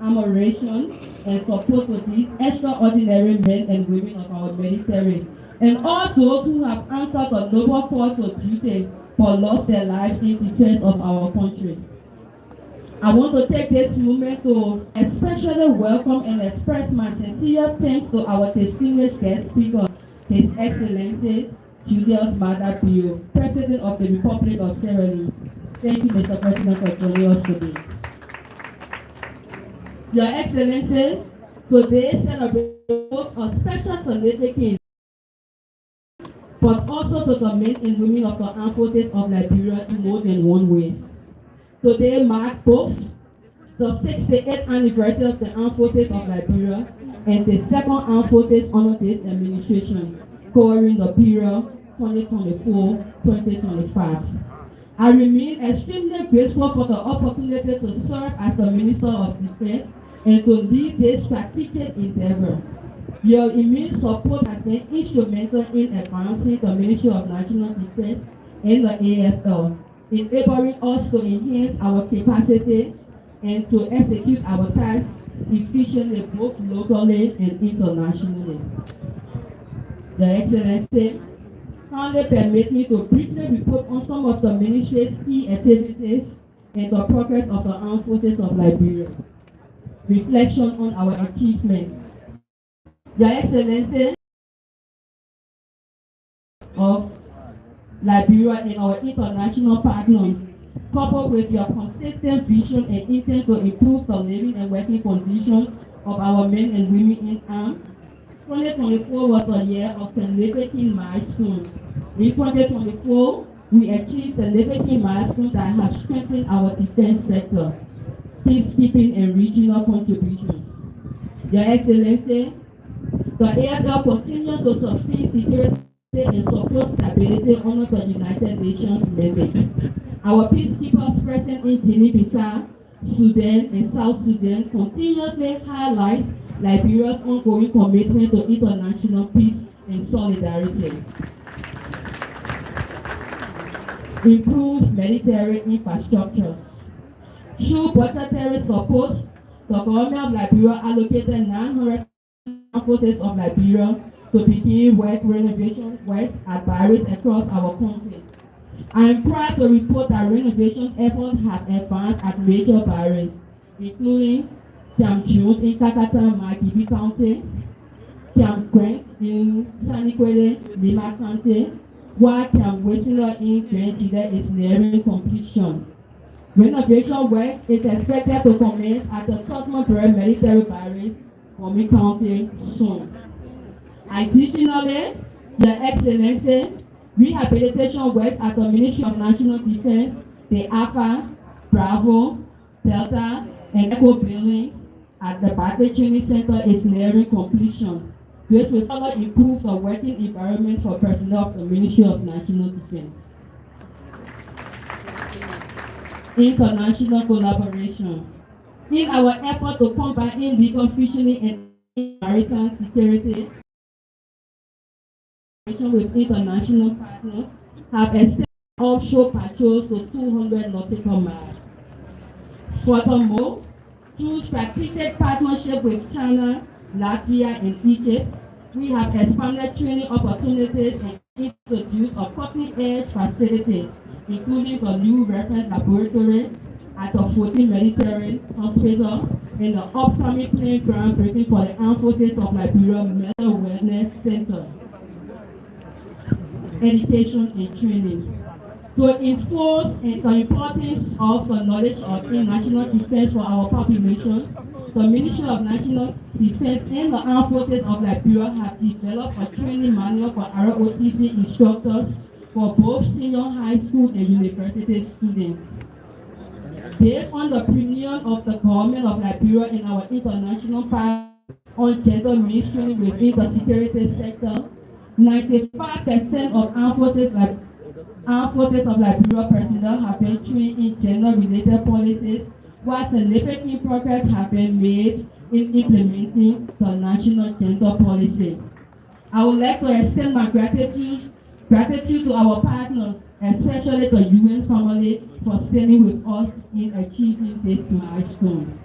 admiration, and support to these extraordinary men and women of our military. and all those who have answered the noble call to duty but lost their lives in defense of our country. I want to take this moment to especially welcome and express my sincere thanks to our distinguished guest speaker, His Excellency Julius Maada, President of the Republic of Sierra Leone. Thank you, Mr. President, for joining us today. Your Excellency, today celebrates a special significance, but also to the men and women of the armed forces of Liberia in more than one ways. Today marks both the 68th anniversary of the Armed Forces of Liberia and the second Armed Forces under this administration, covering the period 2024-2025. I remain extremely grateful for the opportunity to serve as the Minister of Defense and to lead this strategic endeavor. Your immense support has been instrumental in advancing the Ministry of National Defense and the AFL, enabling us to enhance our capacity and to execute our tasks efficiently both locally and internationally. Your Excellency, kindly permit me to briefly report on some of the Ministry's key activities and the progress of the Armed Forces of Liberia. Reflection on our achievement. Your Excellency of Liberia and our international partners, coupled with your consistent vision and intent to improve the living and working conditions of our men and women in arms, 2024 was a year of significant milestones. In 2024, we achieved significant milestones that have strengthened our defense sector, peacekeeping and regional contributions. Your Excellency, the AFL continues to sustain security and support stability under the United Nations mandate. Our peacekeepers present in Guinea-Bissau, Sudan, and South Sudan continuously highlights Liberia's ongoing commitment to international peace and solidarity. Improve military infrastructure. Through budgetary support, the government of Liberia allocated 900 forces of Liberia to begin renovation works at barracks across our country. I am proud to report that renovation efforts have advanced at major barracks, including Camp Jones in Kakata, Magibi County, Camp Grant in Sanikwele, Lima County, while Camp Whistler in Grand Jide is nearing completion. Renovation work is expected to commence at the Tottenham Military Barracks, Komi County, soon. Additionally, Your Excellency, rehabilitation works at the Ministry of National Defense, the Alpha, Bravo, Delta, and Echo buildings at the Battle Training Center is nearing completion, which will further improve the working environment for personnel of the Ministry of National Defense. International collaboration. In our effort to combat illegal fishing and maritime security, with international partners have extended offshore patrols to 200 nautical miles. Furthermore, through strategic partnership with China, Latvia, and Egypt, we have expanded training opportunities and introduced a cutting-edge facility, including a new reference laboratory at the 14th Military Hospital and the upcoming plane groundbreaking for the Armed Forces of Liberia Mental Wellness Center. Education and training. To enforce the importance of the knowledge of national defense for our population, the Ministry of National Defense and the Armed Forces of Liberia have developed a training manual for ROTC instructors for both senior high school and university students. Based on the opinion of the government of Liberia and our international partners on gender mainstreaming within the security sector, 95% of Armed Forces of Liberia personnel have been trained in gender-related policies, while significant progress has been made in implementing the national gender policy. I would like to extend my gratitude to our partners, especially the UN family, for standing with us in achieving this milestone.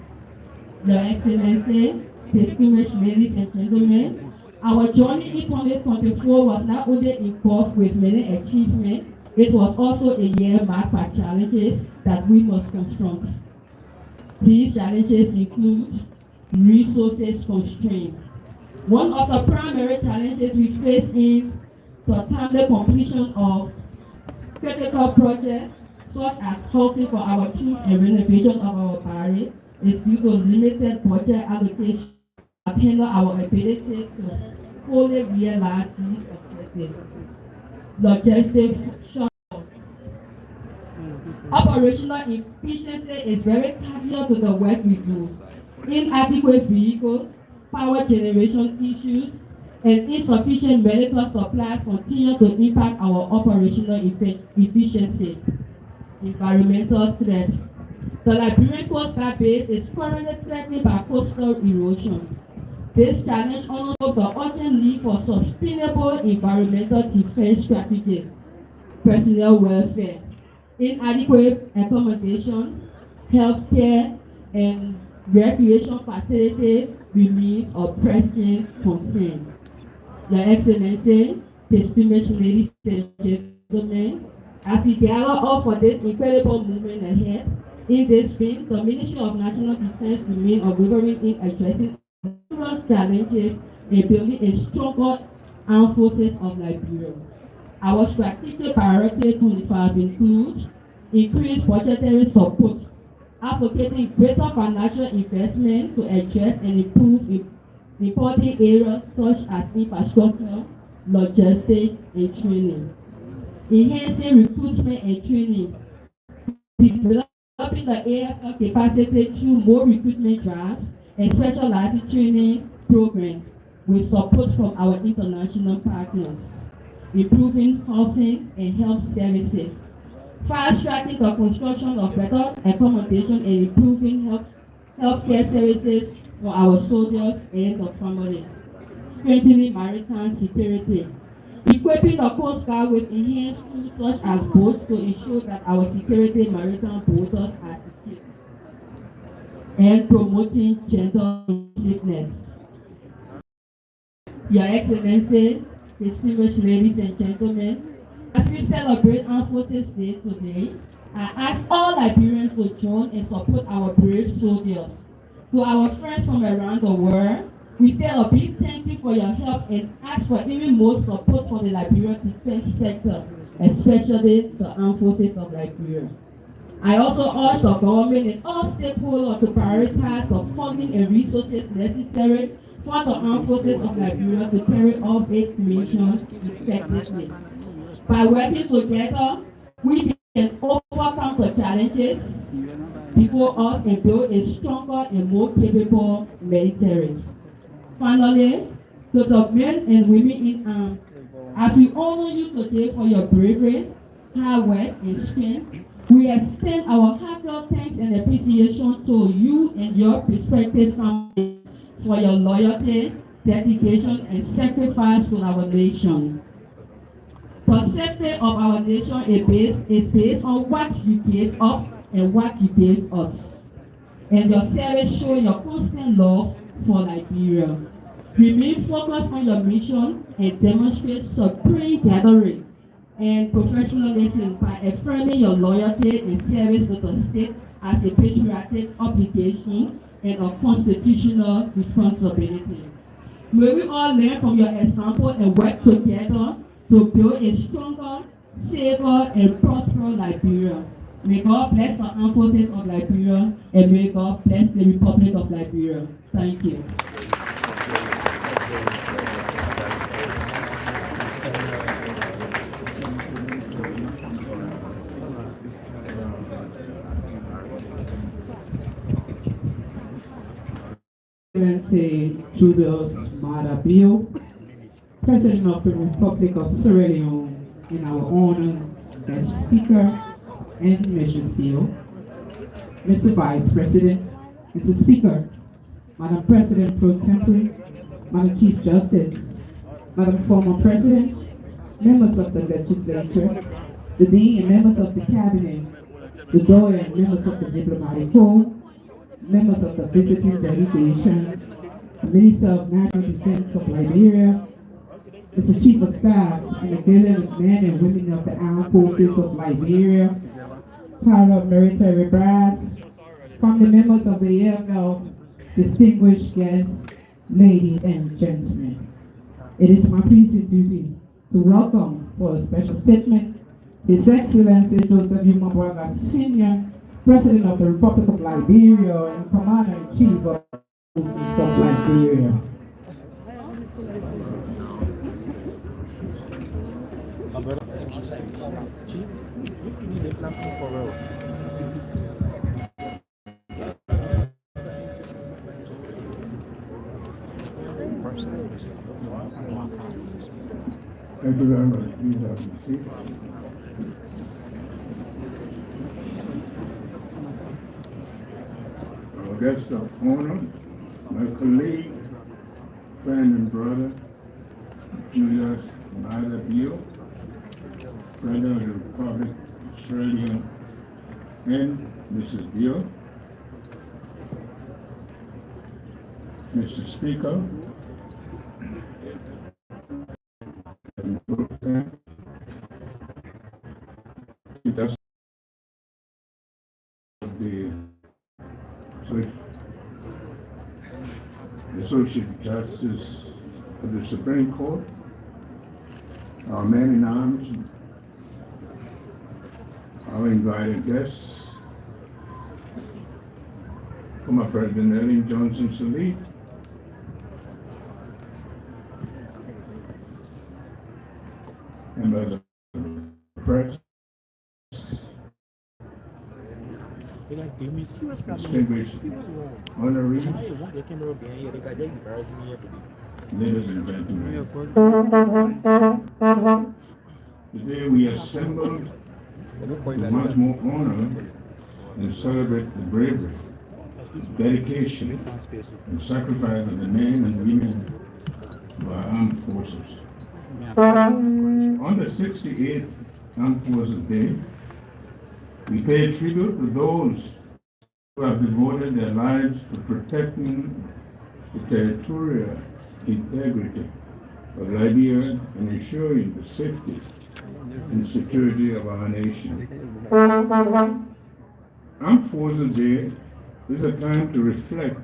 Your Excellency, distinguished ladies and gentlemen, Our journey in 2024 was not only involved with many achievements, it was also a year marked by challenges that we must confront. These challenges include resources constraints. One of the primary challenges we face in the timely completion of critical projects such as housing for our troops and renovation of our barracks is due to limited budget allocation that hinder our ability to fully realize these objectives. Logistics shortfall. Operational efficiency is very crucial to the work we do. Inadequate vehicles, power generation issues, and insufficient medical supplies continue to impact our operational efficiency. Environmental threat. The Liberian Coast Guard base is currently threatened by coastal erosion. This challenge underscores the urgent need for sustainable environmental defense strategies, personnel welfare, inadequate accommodation, healthcare, and recreation facilities remains a pressing concern. Your Excellency, distinguished ladies and gentlemen, as we gather up for this incredible movement ahead, in this vein, the Ministry of National Defense remains unwavering in addressing numerous challenges and building a stronger armed forces of Liberia. Our strategic priorities 25 include increased budgetary support, advocating greater financial investment to address and improve important areas such as infrastructure, logistics, and training. Enhancing recruitment and training, developing the AFL capacity through more recruitment drives and specialized training programs with support from our international partners. Improving housing and health services, fast-tracking the construction of better accommodation and improving healthcare services for our soldiers and the family. Strengthening maritime security, equipping the Coast Guard with enhanced tools such as boats to ensure that our security maritime borders are secure. And promoting gender inclusiveness. Your Excellency, distinguished ladies and gentlemen, as we celebrate Armed Forces Day today, I ask all Liberians to join and support our brave soldiers. To our friends from around the world, we say a big thank you for your help and ask for even more support for the Liberian defense sector, especially the Armed Forces of Liberia. I also urge the government and all stakeholders to prioritize the funding and resources necessary for the Armed Forces of Liberia to carry out its mission effectively. By working together, we can overcome the challenges before us and build a stronger and more capable military. Finally, to the men and women in arms, as we honor you today for your bravery, hard work, and strength, we extend our heartfelt thanks and appreciation to you and your respective families for your loyalty, dedication, and sacrifice to our nation. The safety of our nation is based on what you gave up and what you gave us. And your service shows your constant love for Liberia. Remain focused on your mission and demonstrate supreme gathering and professionalism by affirming your loyalty and service to the state as a patriotic obligation and a constitutional responsibility. May we all learn from your example and work together to build a stronger, safer, and prosperous Liberia. May God bless the Armed Forces of Liberia, and may God bless the Republic of Liberia. Thank you. Excellency Julius Maada, President of the Republic of Sierra Leone, in our honor as Speaker and Measures Bill. Mr. Vice President, Mr. Speaker, Madam President Pro Tempore, Madam Chief Justice, Madam Former President, members of the Legislature, the Dean and members of the Cabinet, the Doyen and members of the Diplomatic Corps, members of the visiting delegation, Minister of National Defense of Liberia, Mr. Chief of Staff, and the gallant men and women of the Armed Forces of Liberia, Pilot Military Brass, from the members of the AFL, distinguished guests, ladies and gentlemen. It is my pleasing duty to welcome for a special statement His Excellency Joseph Yumabwaga Sr., President of the Republic of Liberia and Commander-in-Chief of the Forces of Liberia. Thank you very much. Please have a seat. Our guest of honor, my colleague, friend and brother, Julius Maada, President of the Republic of Sierra Leone, and Mrs. Bio, Mr. Speaker, the Associate Justice of the Supreme Court, our men in arms, our invited guests, former President Ellen Johnson Sirleaf, members of the press, distinguished honorees, ladies and gentlemen. Today we assembled with much more honor and celebrate the bravery, dedication, and sacrifice of the men and women of our armed forces. On the 68th Armed Forces Day, we pay tribute to those who have devoted their lives to protecting the territorial integrity of Liberia and ensuring the safety and security of our nation. Armed Forces Day is a time to reflect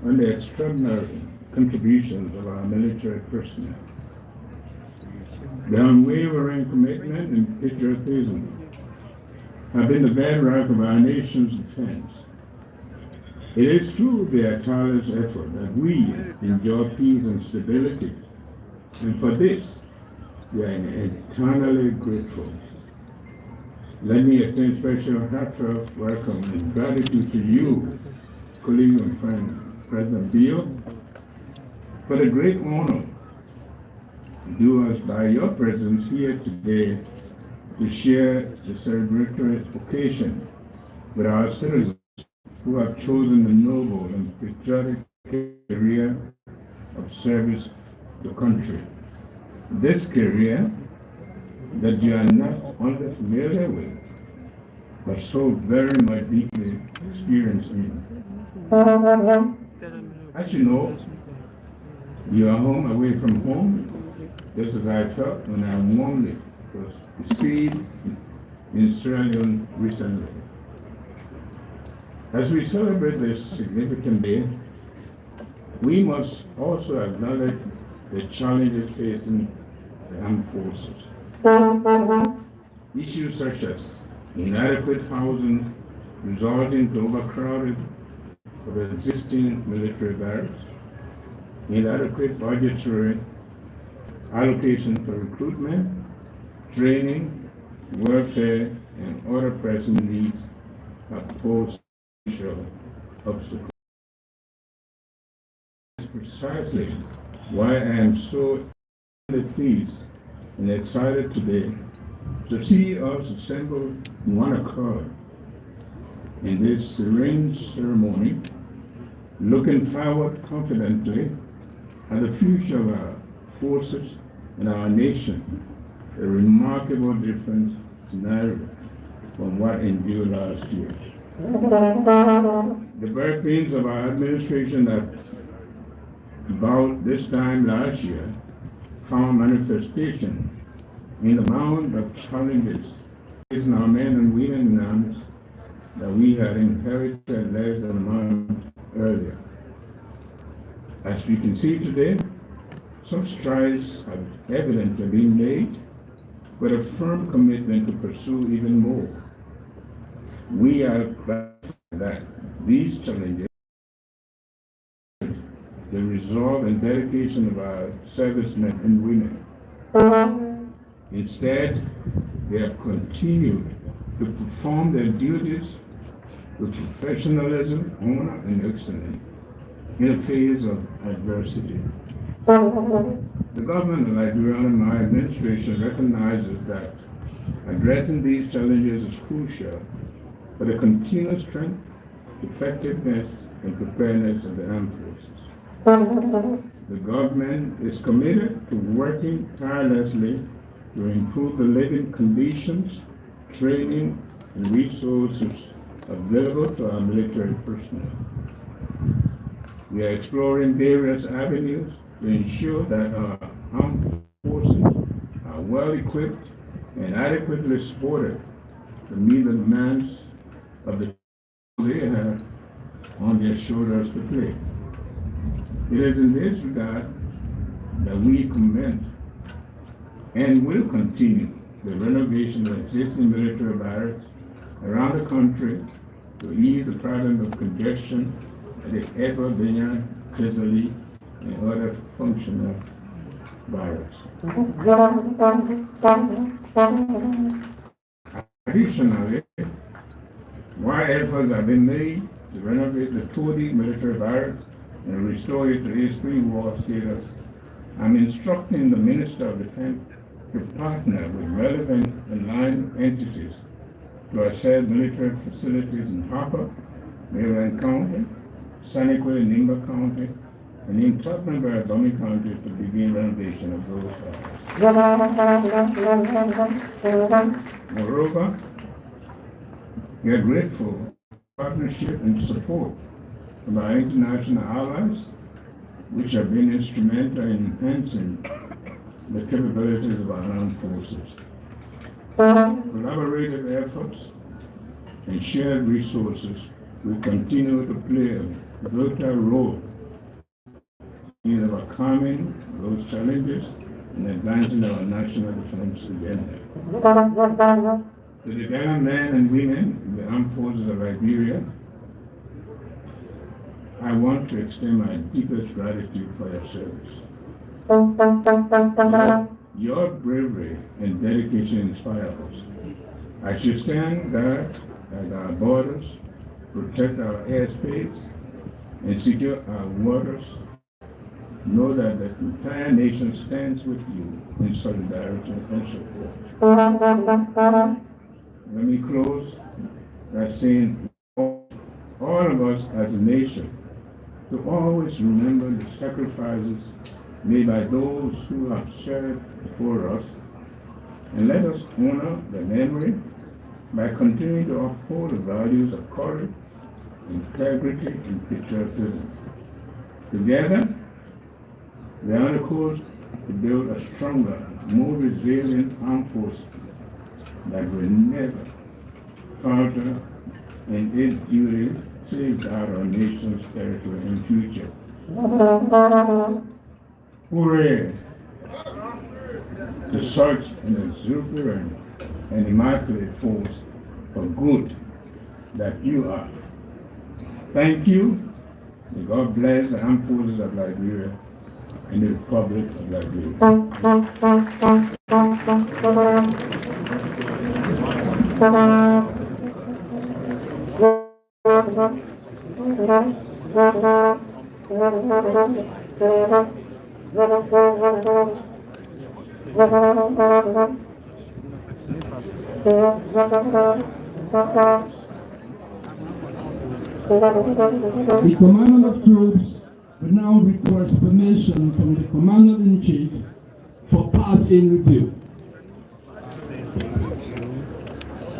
on the extraordinary contributions of our military personnel, their unwavering commitment and patriotism have been the bedrock of our nation's defense. It is through their tireless effort that we enjoy peace and stability, and for this, we are eternally grateful. Let me extend special heartfelt welcome and gratitude to you, colleague and friend, President Bio, for the great honor due us by your presence here today to share the celebratory occasion with our citizens who have chosen the noble and patriotic career of service to the country. This career that you are not only familiar with, but so very much deeply experienced in. As you know, you are home away from home, just as I felt when I warmly was received in Sierra Leone recently. As we celebrate this significant day, we must also acknowledge the challenges facing the armed forces. Issues such as inadequate housing resulting to overcrowding of existing military barracks, inadequate budgetary allocation for recruitment, training, welfare, and other pressing needs have posed social obstacles. That's precisely why I am so pleased and excited today to see us assembled in one accord in this serene ceremony, looking forward confidently at the future of our forces and our nation, a remarkable difference scenario from what endured last year. The very pains of our administration have about this time last year found manifestation in the amount of challenges facing our men and women in arms that we had inherited less than a month earlier. As we can see today, some strides have evidently been made, with a firm commitment to pursue even more. We are glad that these challenges, the resolve and dedication of our servicemen and women. Instead, they have continued to perform their duties with professionalism, honor, and excellence in the face of adversity. The government of Liberia and my administration recognizes that addressing these challenges is crucial for the continued strength, effectiveness, and preparedness of the armed forces. The government is committed to working tirelessly to improve the living conditions, training, and resources available to our military personnel. We are exploring various avenues to ensure that our armed forces are well equipped and adequately supported to meet the demands of the they have on their shoulders to play. It is in this regard that we commend and will continue the renovation of existing military barracks around the country to ease the problem of congestion at the Edward Benyan, Kesali, and other functional barracks. Additionally, while efforts have been made to renovate the 2D military barracks and restore it to its pre-war status, I'm instructing the Minister of Defense to partner with relevant aligned entities to assess military facilities in Harper, Maryland County, Saniqua in Nimba County, and in Tottenham, Dummy County to begin renovation of those barracks. Moreover, we are grateful for partnership and support of our international allies, which have been instrumental in enhancing the capabilities of our armed forces. Collaborative efforts and shared resources will continue to play a vital role in overcoming those challenges and advancing our national defense agenda. To the gallant men and women in the armed forces of Liberia, I want to extend my deepest gratitude for your service. Your bravery and dedication inspire us. As you stand guard at our borders, protect our airspace, and secure our waters, know that the entire nation stands with you in solidarity and support. Let me close by saying all of us as a nation to always remember the sacrifices made by those who have served before us, and let us honor their memory by continuing to uphold the values of courage, integrity, and patriotism. Together, we are on the course to build a stronger, more resilient armed force that will never falter in its duty to safeguard our nation's territory and future. Hooray! To such an exuberant and immaculate force for good that you are. Thank you. May God bless the armed forces of Liberia and the Republic of Liberia. The Commander of Troops will now request permission from the Commander-in-Chief for passing review.